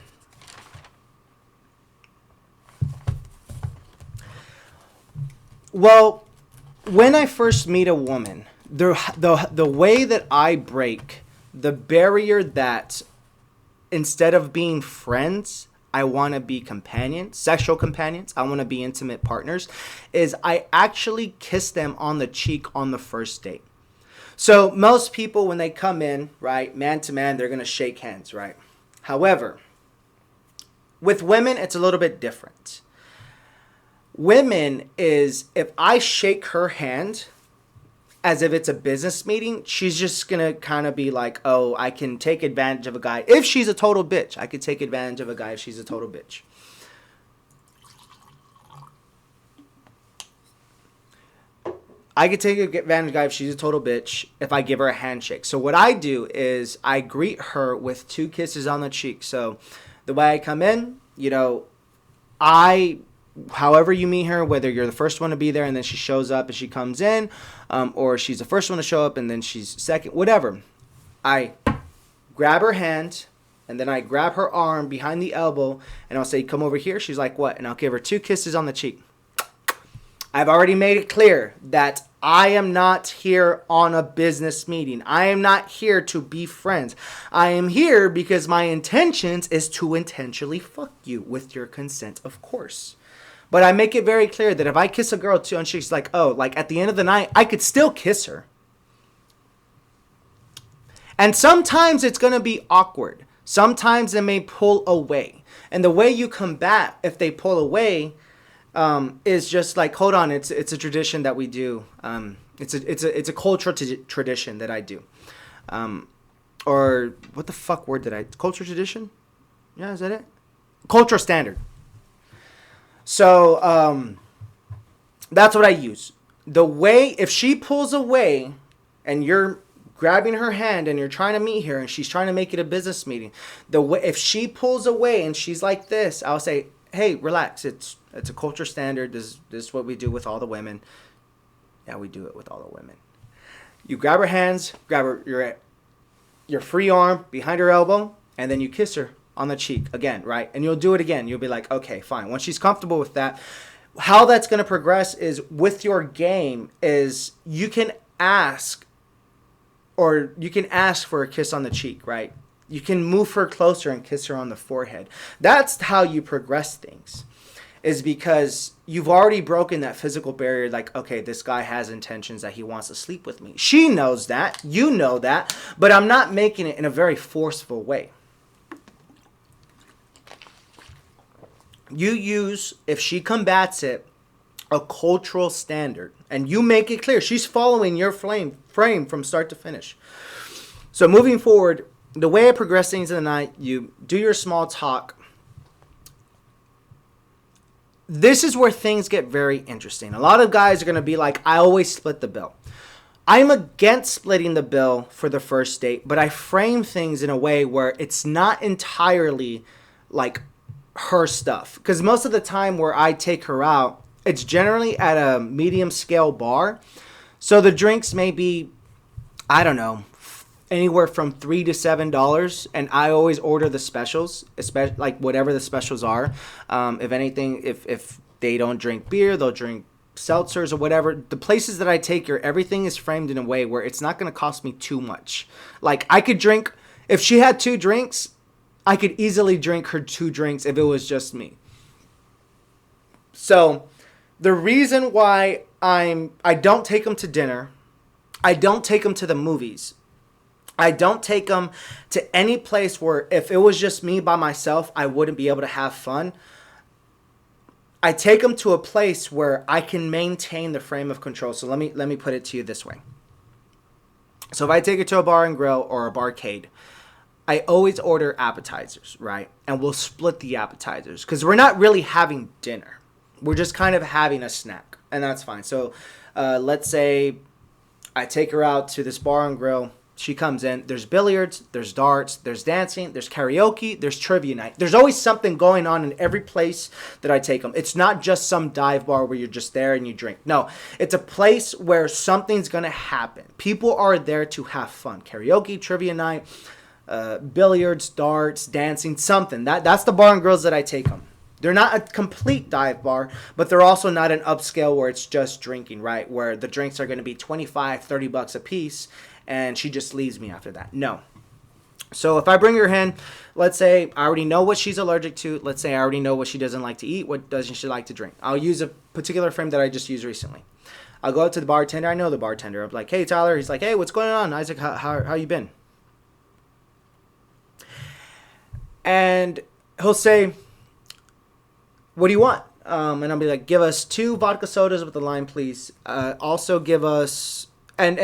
Well, when I first meet a woman, the way that I break the barrier that instead of being friends, I want to be companions, sexual companions, I want to be intimate partners, is I actually kiss them on the cheek on the first date. So most people, when they come in, right, man to man, they're going to shake hands, right? However, with women, it's a little bit different. Women is, if I shake her hand as if it's a business meeting, she's just going to kind of be like, oh, I can take advantage of a guy. If she's a total bitch, I could take advantage of a guy if she's a total bitch. I could take advantage of a guy if she's a total bitch if I give her a handshake. So what I do is I greet her with 2 kisses on the cheek. So the way I come in, however you meet her, whether you're the first one to be there and then she shows up and she comes in, or she's the first one to show up and then she's second, whatever. I grab her hand and then I grab her arm behind the elbow and I'll say, come over here. She's like, what? And I'll give her 2 kisses on the cheek. I've already made it clear that I am not here on a business meeting. I am not here to be friends. I am here because my intentions is to intentionally fuck you with your consent, of course. But I make it very clear that if I kiss a girl too and she's like, oh, like at the end of the night, I could still kiss her. And sometimes it's going to be awkward. Sometimes they may pull away. And the way you combat if they pull away is just like, hold on, it's a tradition that we do. It's a cultural tradition that I do. Or what the fuck word did I? Cultural tradition? Yeah, is that it? Cultural standard. So that's what I use. The way, if she pulls away and you're grabbing her hand and you're trying to meet her and she's trying to make it a business meeting, the way, if she pulls away and she's like this, I'll say, hey, relax. It's a culture standard. This is what we do with all the women. Yeah, we do it with all the women. You grab her hands, grab her your free arm behind her elbow, and then you kiss her on the cheek again, right? And you'll do it again. You'll be like, okay, fine. Once she's comfortable with that, how that's going to progress is with your game is you can ask for a kiss on the cheek, right? You can move her closer and kiss her on the forehead. That's how you progress things, is because you've already broken that physical barrier. Like, okay, this guy has intentions that he wants to sleep with me. She knows that. You know that. But I'm not making it in a very forceful way. You use, if she combats it, a cultural standard. And you make it clear. She's following your frame from start to finish. So moving forward, the way I progress things in the night, you do your small talk. This is where things get very interesting. A lot of guys are going to be like, I always split the bill. I'm against splitting the bill for the first date, but I frame things in a way where it's not entirely like her stuff. Because most of the time where I take her out, it's generally at a medium scale bar. So the drinks may be, I don't know, anywhere from $3 to $7, and I always order the specials, especially like whatever the specials are. If anything, if they don't drink beer, they'll drink seltzers or whatever. The places that I take her, everything is framed in a way where it's not going to cost me too much. Like I could drink, if she had 2 drinks, I could easily drink her 2 drinks if it was just me. So the reason why I don't take them to dinner, I don't take them to the movies, I don't take them to any place where if it was just me by myself, I wouldn't be able to have fun. I take them to a place where I can maintain the frame of control. So let me put it to you this way. So if I take it to a bar and grill or a barcade, I always order appetizers, right? And we'll split the appetizers because we're not really having dinner. We're just kind of having a snack, and that's fine. So let's say I take her out to this bar and grill. She comes in, there's billiards, there's darts, there's dancing, there's karaoke, there's trivia night. There's always something going on in every place that I take them. It's not just some dive bar where you're just there and you drink. No, it's a place where something's going to happen. People are there to have fun. Karaoke, trivia night, billiards, darts, dancing, something. That's the bar and grills that I take them. They're not a complete dive bar, but they're also not an upscale where it's just drinking, right? Where the drinks are going to be $25, $30 a piece. And she just leaves me after that. No. So if I bring her in, let's say I already know what she's allergic to. Let's say I already know what she doesn't like to eat. What doesn't she like to drink? I'll use a particular frame that I just used recently. I'll go up to the bartender. I know the bartender. I'm like, hey, Tyler. He's like, hey, what's going on? Isaac, how you been? And he'll say, what do you want? And I'll be like, give us 2 vodka sodas with a lime, please. Also give us... And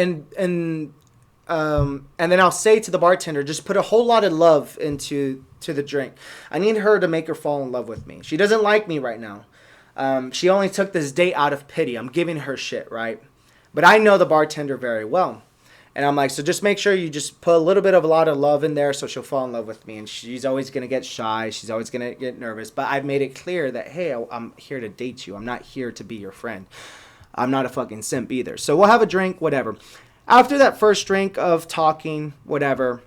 then I'll say to the bartender, just put a whole lot of love into the drink. I need her to make her fall in love with me. She doesn't like me right now. She only took this date out of pity. I'm giving her shit, right? But I know the bartender very well. And I'm like, so just make sure you just put a lot of love in there so she'll fall in love with me. And she's always going to get shy. She's always going to get nervous. But I've made it clear that, hey, I'm here to date you. I'm not here to be your friend. I'm not a fucking simp either. So we'll have a drink, whatever. After that first drink of talking, whatever,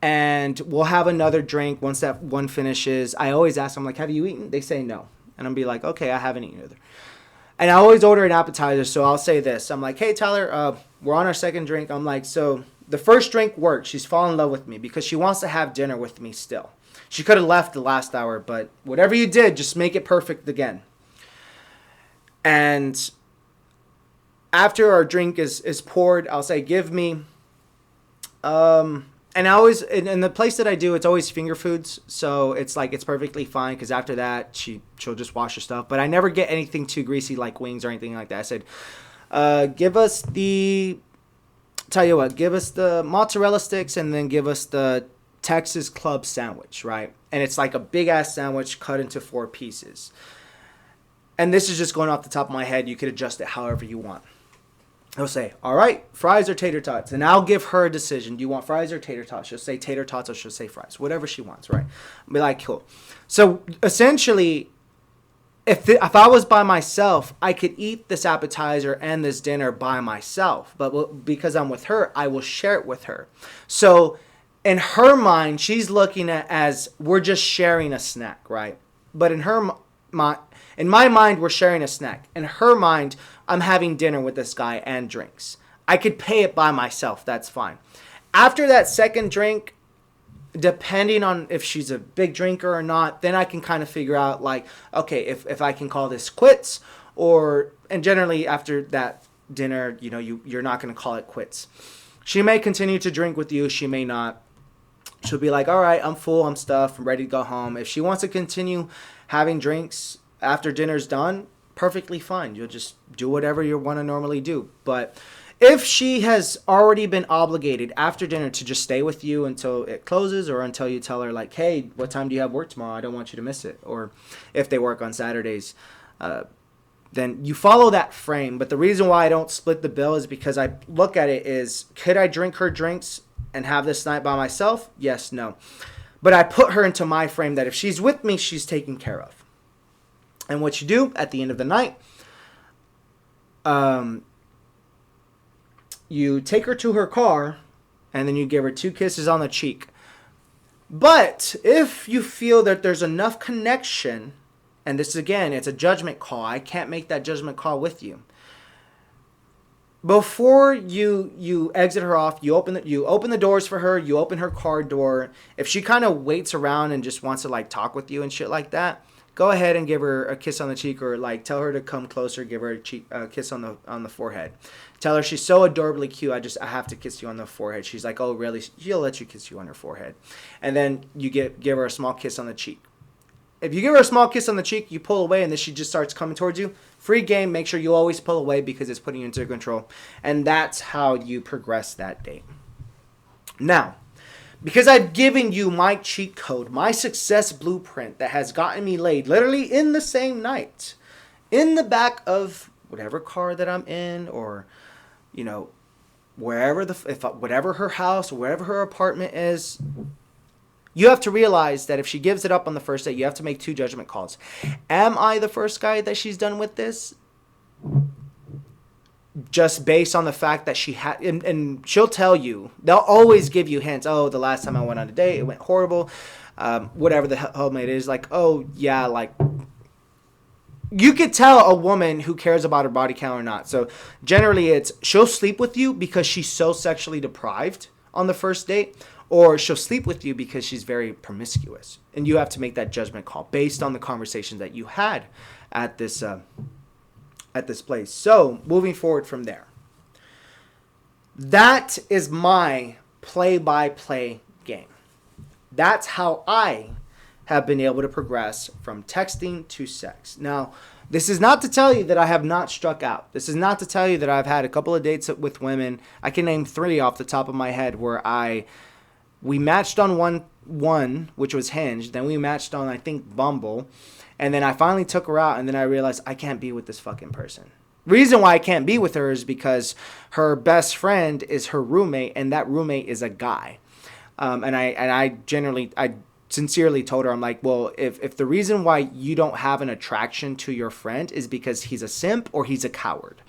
and we'll have another drink once that one finishes. I always ask them, like, have you eaten? They say no. And I'll be like, okay, I haven't eaten either. And I always order an appetizer, so I'll say this. I'm like, hey, Tyler, we're on our second drink. I'm like, so the first drink worked. She's fallen in love with me because she wants to have dinner with me still. She could have left the last hour, but whatever you did, just make it perfect again. And after our drink is poured, I'll say, give me... And I always, in the place that I do, it's always finger foods. So it's like, it's perfectly fine. Because after that, she'll just wash her stuff. But I never get anything too greasy like wings or anything like that. I said, give us the mozzarella sticks and then give us the Texas Club sandwich, right? And it's like a big ass sandwich cut into 4 pieces. And this is just going off the top of my head. You could adjust it however you want. He'll say, all right, fries or tater tots? And I'll give her a decision. Do you want fries or tater tots? She'll say tater tots or she'll say fries. Whatever she wants, right? I'll be like, cool. So essentially, if I was by myself, I could eat this appetizer and this dinner by myself. But because I'm with her, I will share it with her. So in her mind, she's looking at as we're just sharing a snack, right? But in my mind, we're sharing a snack. In her mind, I'm having dinner with this guy and drinks. I could pay it by myself. That's fine. After that second drink, depending on if she's a big drinker or not, then I can kind of figure out like, okay, if I can call this quits and generally after that dinner, you're not going to call it quits. She may continue to drink with you. She may not. She'll be like, all right, I'm full. I'm stuffed. I'm ready to go home. If she wants to continue having drinks after dinner's done, perfectly fine. You'll just do whatever you want to normally do. But if she has already been obligated after dinner to just stay with you until it closes or until you tell her like, hey, what time do you have work tomorrow? I don't want you to miss it. Or if they work on Saturdays, then you follow that frame. But the reason why I don't split the bill is because I look at it is, could I drink her drinks and have this night by myself? Yes, no. But I put her into my frame that if she's with me, she's taken care of. And what you do at the end of the night, you take her to her car and then you give her 2 kisses on the cheek. But if you feel that there's enough connection, and this again, it's a judgment call. I can't make that judgment call with you. Before you exit her off, you open the doors for her, you open her car door. If she kind of waits around and just wants to like talk with you and shit like that, go ahead and give her a kiss on the cheek or like tell her to come closer, give her a kiss on the forehead. Tell her she's so adorably cute, I have to kiss you on the forehead. She's like, oh really? She'll let you kiss you on her forehead. And then you give her a small kiss on the cheek. If you give her a small kiss on the cheek, you pull away and then she just starts coming towards you. Free game, make sure you always pull away because it's putting you into control. And that's how you progress that date. Now, because I've given you my cheat code, my success blueprint that has gotten me laid literally in the same night, in the back of whatever car that I'm in, or, whatever her house, or wherever her apartment is, you have to realize that if she gives it up on the first date, you have to make 2 judgment calls. Am I the first guy that she's done with this? Just based on the fact that she had, and she'll tell you, they'll always give you hints. Oh, the last time I went on a date, it went horrible. Whatever the hell it is, like, oh yeah, like you could tell a woman who cares about her body count or not. So generally, it's she'll sleep with you because she's so sexually deprived on the first date, or she'll sleep with you because she's very promiscuous, and you have to make that judgment call based on the conversation that you had at this place. So moving forward from there, that is my play-by-play game. That's how I have been able to progress from texting to sex. Now, this is not to tell you that I have not struck out. This is not to tell you that I've had a couple of dates with women. I can name 3 off the top of my head where we matched on one, which was Hinge. Then we matched on, I think, Bumble. And then I finally took her out, and then I realized I can't be with this fucking person. Reason why I can't be with her is because her best friend is her roommate, and that roommate is a guy. I sincerely told her, I'm like, well, if the reason why you don't have an attraction to your friend is because he's a simp or he's a coward,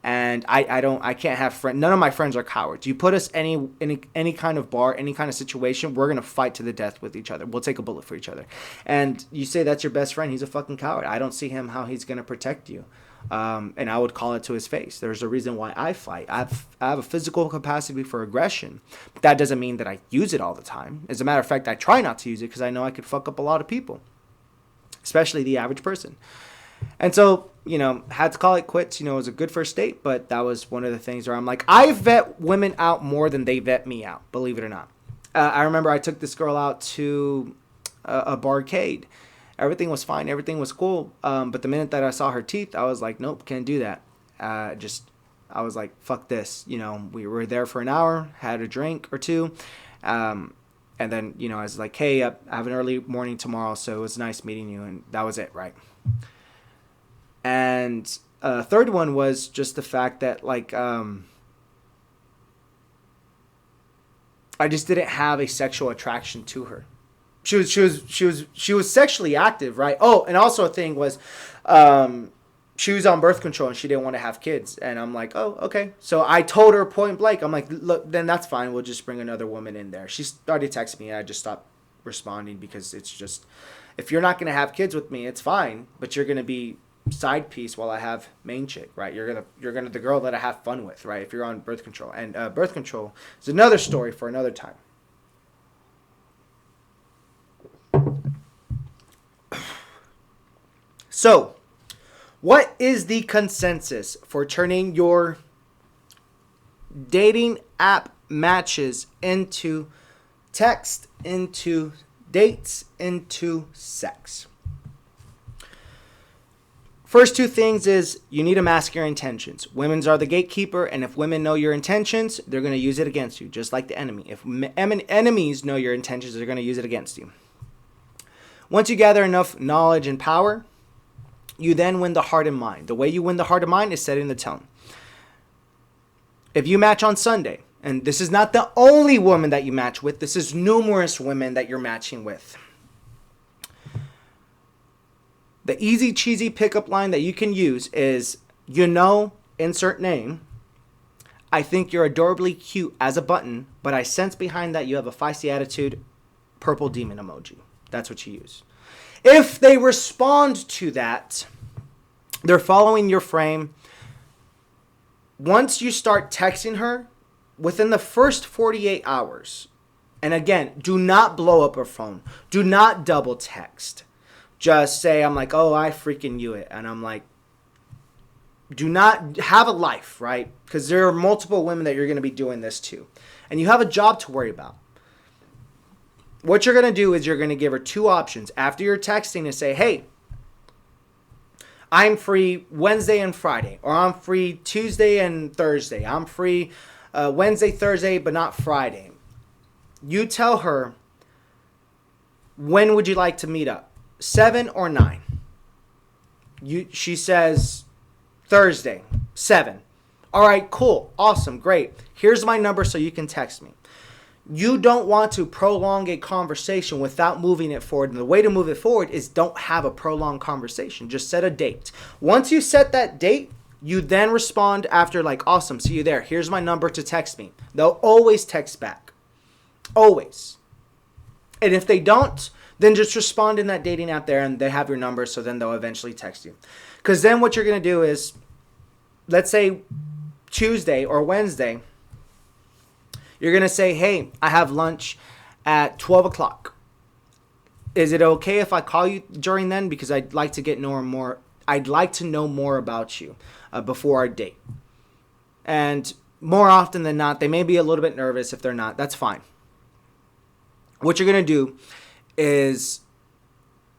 and I can't have friends. None of my friends are cowards. You put us any kind of bar, any kind of situation, we're gonna fight to the death with each other. We'll take a bullet for each other. And you say that's your best friend, he's a fucking coward. I don't see him how he's gonna protect you. And I would call it to his face. There's a reason why I fight. I have a physical capacity for aggression, but that doesn't mean that I use it all the time. As a matter of fact, I try not to use it because I know I could fuck up a lot of people, especially the average person. And so, had to call it quits. It was a good first date, but that was one of the things where I'm like, I vet women out more than they vet me out, believe it or not. I remember I took this girl out to a barcade. Everything was fine. Everything was cool. But the minute that I saw her teeth, I was like, nope, can't do that. I was like, fuck this. We were there for an hour, had a drink or two. And then, I was like, hey, I have an early morning tomorrow, so it was nice meeting you. And that was it, right? And third one was just the fact that, like, I just didn't have a sexual attraction to her. She was sexually active, right? Oh, and also a thing was, she was on birth control and she didn't want to have kids. And I'm like, oh, okay. So I told her point blank, I'm like, look, then that's fine. We'll just bring another woman in there. She started texting me and I just stopped responding because it's just, if you're not going to have kids with me, it's fine. But you're going to be side piece while I have main chick, right? You're gonna the girl that I have fun with, right? If you're on birth control. And birth control is another story for another time. So, what is the consensus for turning your dating app matches into text, into dates, into sex? First two things is you need to mask your intentions. Women's are the gatekeeper, and if women know your intentions, they're going to use it against you, just like the enemy. If enemies know your intentions, they're going to use it against you. Once you gather enough knowledge and power, you then win the heart and mind. The way you win the heart and mind is setting the tone. If you match on Sunday, and this is not the only woman that you match with, this is numerous women that you're matching with. The easy cheesy pickup line that you can use is, insert name. I think you're adorably cute as a button, but I sense behind that you have a feisty attitude, purple demon emoji. That's what you use. If they respond to that, they're following your frame. Once you start texting her, within the first 48 hours, and again, do not blow up her phone. Do not double text. Just say, I'm like, oh, I freaking knew it. And I'm like, do not have a life, right? Because there are multiple women that you're going to be doing this to. And you have a job to worry about. What you're going to do is you're going to give her two options. After you're texting and say, hey, I'm free Wednesday and Friday. Or I'm free Tuesday and Thursday. I'm free Wednesday, Thursday, but not Friday. You tell her, when would you like to meet up? 7 or 9? She says Thursday, 7. All right, cool, awesome, great. Here's my number so you can text me. You don't want to prolong a conversation without moving it forward. And the way to move it forward is don't have a prolonged conversation. Just set a date. Once you set that date, you then respond after like, awesome, see you there. Here's my number to text me. They'll always text back. Always. And if they don't, then just respond in that dating app there and they have your number, so then they'll eventually text you. Because then what you're going to do is, let's say Tuesday or Wednesday, you're going to say, hey, I have lunch at 12 o'clock. Is it okay if I call you during then? Because I'd like to know more about you before our date. And more often than not, they may be a little bit nervous. If they're not, that's fine. What you're going to do is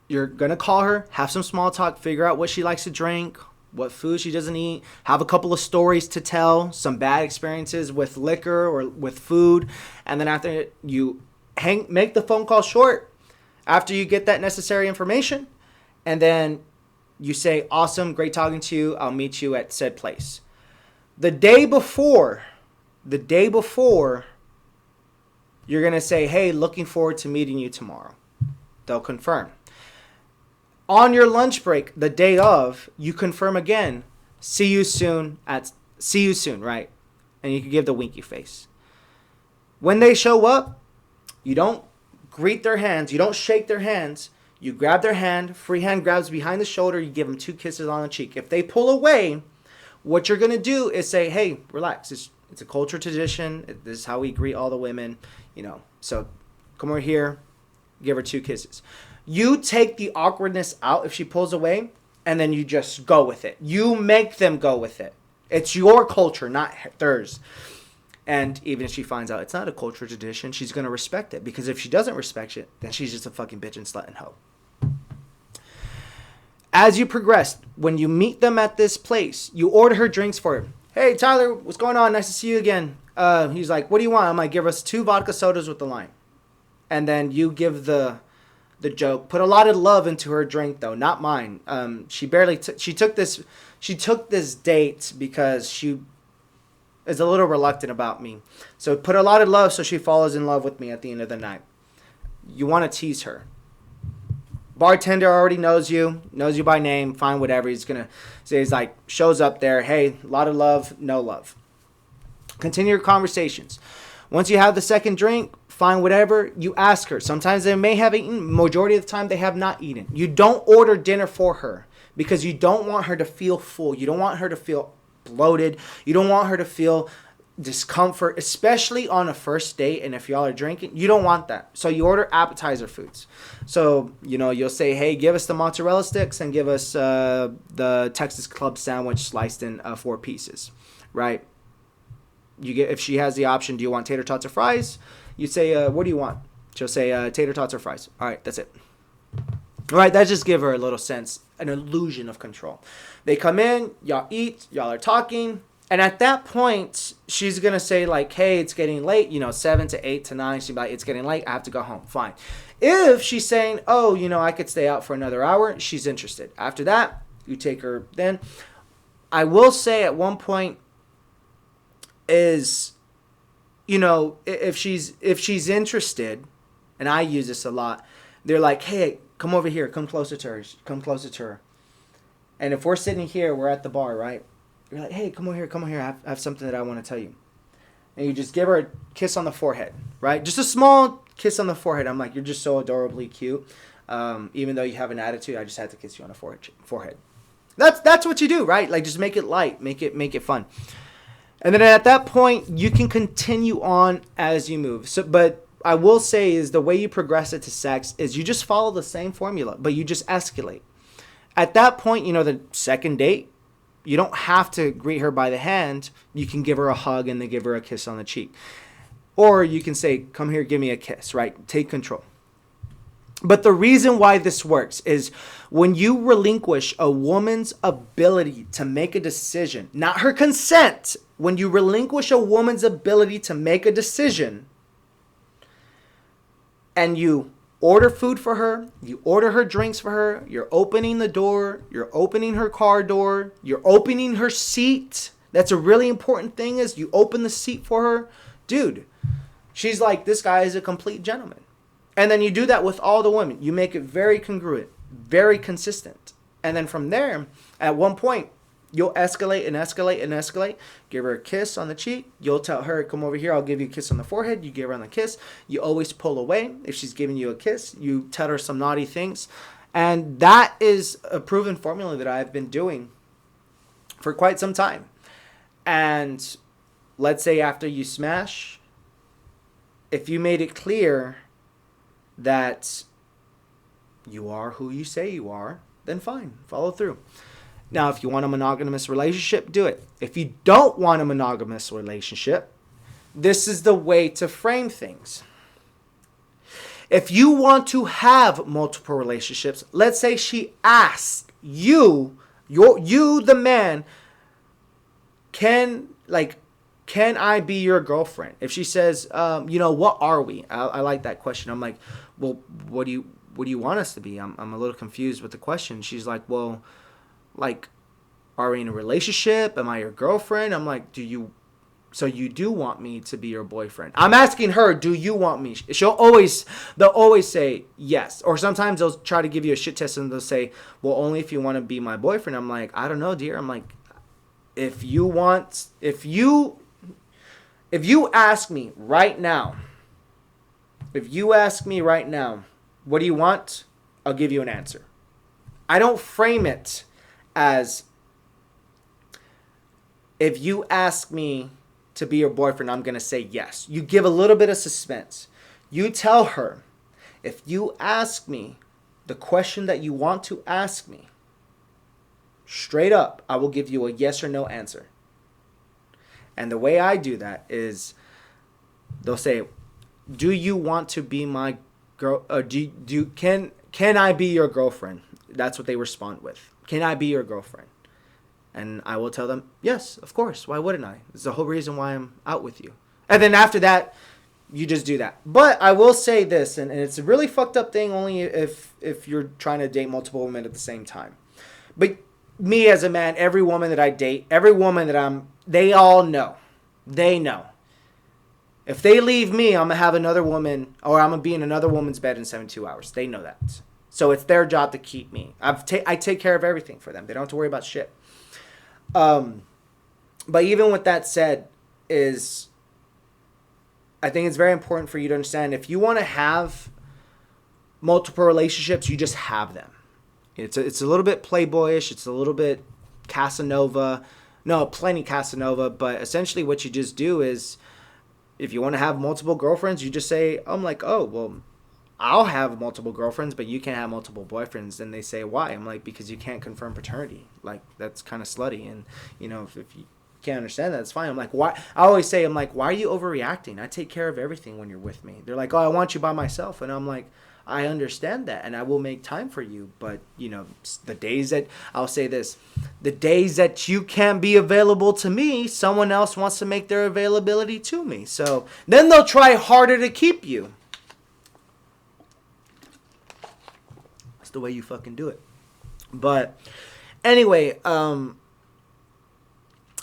you're going to call her, have some small talk, figure out what she likes to drink, what food she doesn't eat, have a couple of stories to tell, some bad experiences with liquor or with food, and then after you make the phone call short after you get that necessary information, and then You say, awesome, great talking to you. I'll meet you at said place. The day before, you're going to say, hey, looking forward to meeting you tomorrow. They'll confirm. On your lunch break, the day of, you confirm again. See you soon, right? And you can give the winky face. When they show up, you don't greet their hands. You don't shake their hands. You grab their hand. Free hand grabs behind the shoulder. You give them 2 kisses on the cheek. If they pull away, what you're going to do is say, hey, relax. It's a cultural tradition. This is how we greet all the women. So come over here. Give her 2 kisses. You take the awkwardness out if she pulls away, and then you just go with it. You make them go with it. It's your culture, not theirs. And even if she finds out it's not a cultural tradition, she's going to respect it. Because if she doesn't respect it, then she's just a fucking bitch and slut and hoe. As you progress, when you meet them at this place, you order her drinks for her. Hey, Tyler, what's going on? Nice to see you again. He's like, what do you want? I'm like, give us 2 vodka sodas with the lime. And then you give the joke. Put a lot of love into her drink, though, not mine. She took this date because she is a little reluctant about me. So put a lot of love so she falls in love with me at the end of the night. You want to tease her. Bartender already knows you by name, fine, whatever. He's going to say, he's like, shows up there, hey, a lot of love, no love. Continue your conversations. Once you have the second drink, fine, whatever, you ask her. Sometimes they may have eaten. Majority of the time, they have not eaten. You don't order dinner for her because you don't want her to feel full. You don't want her to feel bloated. You don't want her to feel discomfort, especially on a first date. And if y'all are drinking, you don't want that. So you order appetizer foods. So, you'll say, hey, give us the mozzarella sticks and give us the Texas Club sandwich sliced in 4 pieces, right? If she has the option, do you want tater tots or fries? You say, what do you want? She'll say, tater tots or fries. All right, that's it. All right, that just give her a little sense, an illusion of control. They come in, y'all eat, y'all are talking. And at that point, she's going to say like, hey, it's getting late, 7 to 8 to 9. She'll be like, it's getting late. I have to go home. Fine. If she's saying, oh, I could stay out for another hour, she's interested. After that, you take her then. I will say at one point is, if she's interested, and I use this a lot, they're like, hey, come over here. Come closer to her. And if we're sitting here, we're at the bar, right? You're like, hey, come over here. I have something that I want to tell you. And you just give her a kiss on the forehead, right? Just a small kiss on the forehead. I'm like, you're just so adorably cute. Even though you have an attitude, I just had to kiss you on the forehead. That's what you do, right? Like, just make it light, make it fun. And then at that point, you can continue on as you move. So, but I will say is the way you progress it to sex is you just follow the same formula, but you just escalate. At that point, the second date, you don't have to greet her by the hand. You can give her a hug and then give her a kiss on the cheek. Or you can say, come here, give me a kiss, right? Take control. But the reason why this works is when you relinquish a woman's ability to make a decision, not her consent, when you relinquish a woman's ability to make a decision and you order food for her, you order her drinks for her, you're opening the door, you're opening her car door, you're opening her seat. That's a really important thing is you open the seat for her. Dude, she's like, this guy is a complete gentleman. And then you do that with all the women. You make it very congruent, very consistent. And then from there, at one point, you'll escalate and escalate and escalate. Give her a kiss on the cheek. You'll tell her, come over here. I'll give you a kiss on the forehead. You give her on the kiss. You always pull away. If she's giving you a kiss, you tell her some naughty things. And that is a proven formula that I've been doing for quite some time. And let's say after you smash, if you made it clear that you are who you say you are, then fine, follow through. Now, if you want a monogamous relationship, do it. If you don't want a monogamous relationship, this is the way to frame things. If you want to have multiple relationships, let's say she asks you, the man, can I be your girlfriend? If she says, what are we? I like that question. I'm like, well, what do you want us to be? I'm a little confused with the question. She's like, well, Like, are we in a relationship? Am I your girlfriend? I'm like, so you do want me to be your boyfriend? I'm asking her, do you want me? They'll always say yes. Or sometimes they'll try to give you a shit test and they'll say, well, only if you want to be my boyfriend. I'm like, I don't know, dear. I'm like, if you ask me right now, what do you want? I'll give you an answer. I don't frame it as, if you ask me to be your boyfriend, I'm going to say yes. You give a little bit of suspense. You tell her, if you ask me the question that you want to ask me, straight up, I will give you a yes or no answer. And the way I do that is, they'll say, do you want to be my girl? Can I be your girlfriend? That's what they respond with. Can I be your girlfriend? And I will tell them, yes, of course. Why wouldn't I? It's the whole reason why I'm out with you. And then after that, you just do that. But I will say this, and it's a really fucked up thing only if you're trying to date multiple women at the same time. But me as a man, every woman that I date, every woman that they all know. They know. If they leave me, I'm going to have another woman, or I'm going to be in another woman's bed in 72 hours. They know that. So it's their job to keep me. I take care of everything for them. They don't have to worry about shit. But even with that said, I think it's very important for you to understand, if you want to have multiple relationships, you just have them. It's a little bit playboyish. It's a little bit Casanova. No, plenty Casanova. But essentially what you just do is, if you want to have multiple girlfriends, you just say, I'm like, oh, well, I'll have multiple girlfriends, but you can't have multiple boyfriends. And they say, why? I'm like, because you can't confirm paternity. Like, that's kind of slutty. And, if you can't understand that, it's fine. I'm like, why? I always say, why are you overreacting? I take care of everything when you're with me. They're like, oh, I want you by myself. And I'm like, I understand that, and I will make time for you. But, the days that, I'll say this, the days that you can't be available to me, someone else wants to make their availability to me. So then they'll try harder to keep you. That's the way you fucking do it. But anyway,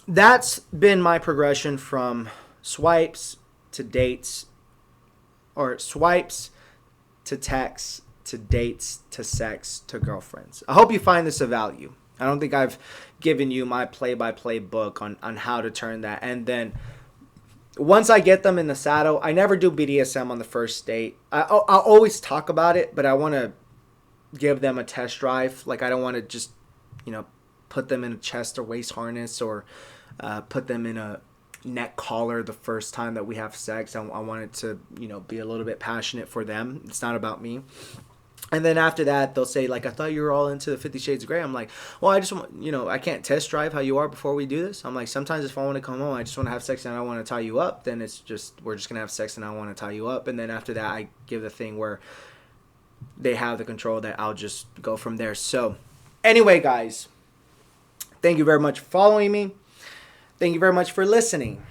that's been my progression from swipes to dates, or swipes to texts, to dates, to sex, to girlfriends. I hope you find this of value. I don't think I've given you my play-by-play book on how to turn that. And then once I get them in the saddle, I never do BDSM on the first date. I'll always talk about it, but I want to give them a test drive. Like, I don't want to just, put them in a chest or waist harness, or put them in a neck collar the first time that we have sex. I want it to, be a little bit passionate for them. It's not about me. And then after that, they'll say, like, I thought you were all into the 50 Shades of Grey. I'm like, well, I just want, I can't test drive how you are before we do this. I'm like, sometimes if I want to come home, I just want to have sex and I want to tie you up, then we're just going to have sex and I want to tie you up. And then after that, I give the thing where they have the control that I'll just go from there. So anyway, guys, thank you very much for following me. Thank you very much for listening.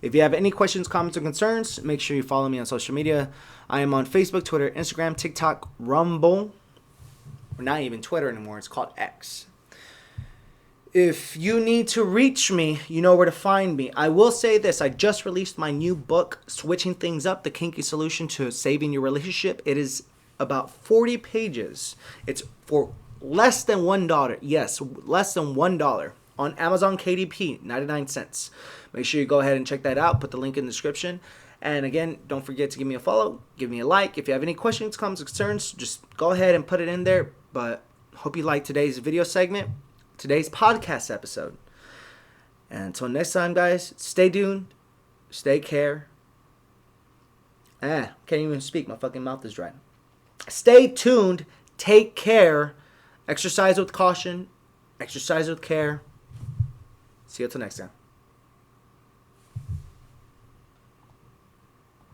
If you have any questions, comments, or concerns, make sure you follow me on social media. I am on Facebook, Twitter, Instagram, TikTok, Rumble. Or not even Twitter anymore. It's called X. If you need to reach me, you know where to find me. I will say this. I just released my new book, Switching Things Up, The Kinky Solution to Saving Your Relationship. It is about 40 pages. It's for less than $1. Yes, less than $1. On Amazon KDP, 99 cents. Make sure you go ahead and check that out. Put the link in the description. And again, don't forget to give me a follow. Give me a like. If you have any questions, comments, concerns, just go ahead and put it in there. But hope you liked today's video segment, today's podcast episode. And until next time, guys, stay tuned. Stay care. Can't even speak. My fucking mouth is dry. Stay tuned. Take care. Exercise with caution. Exercise with care. See you till next time.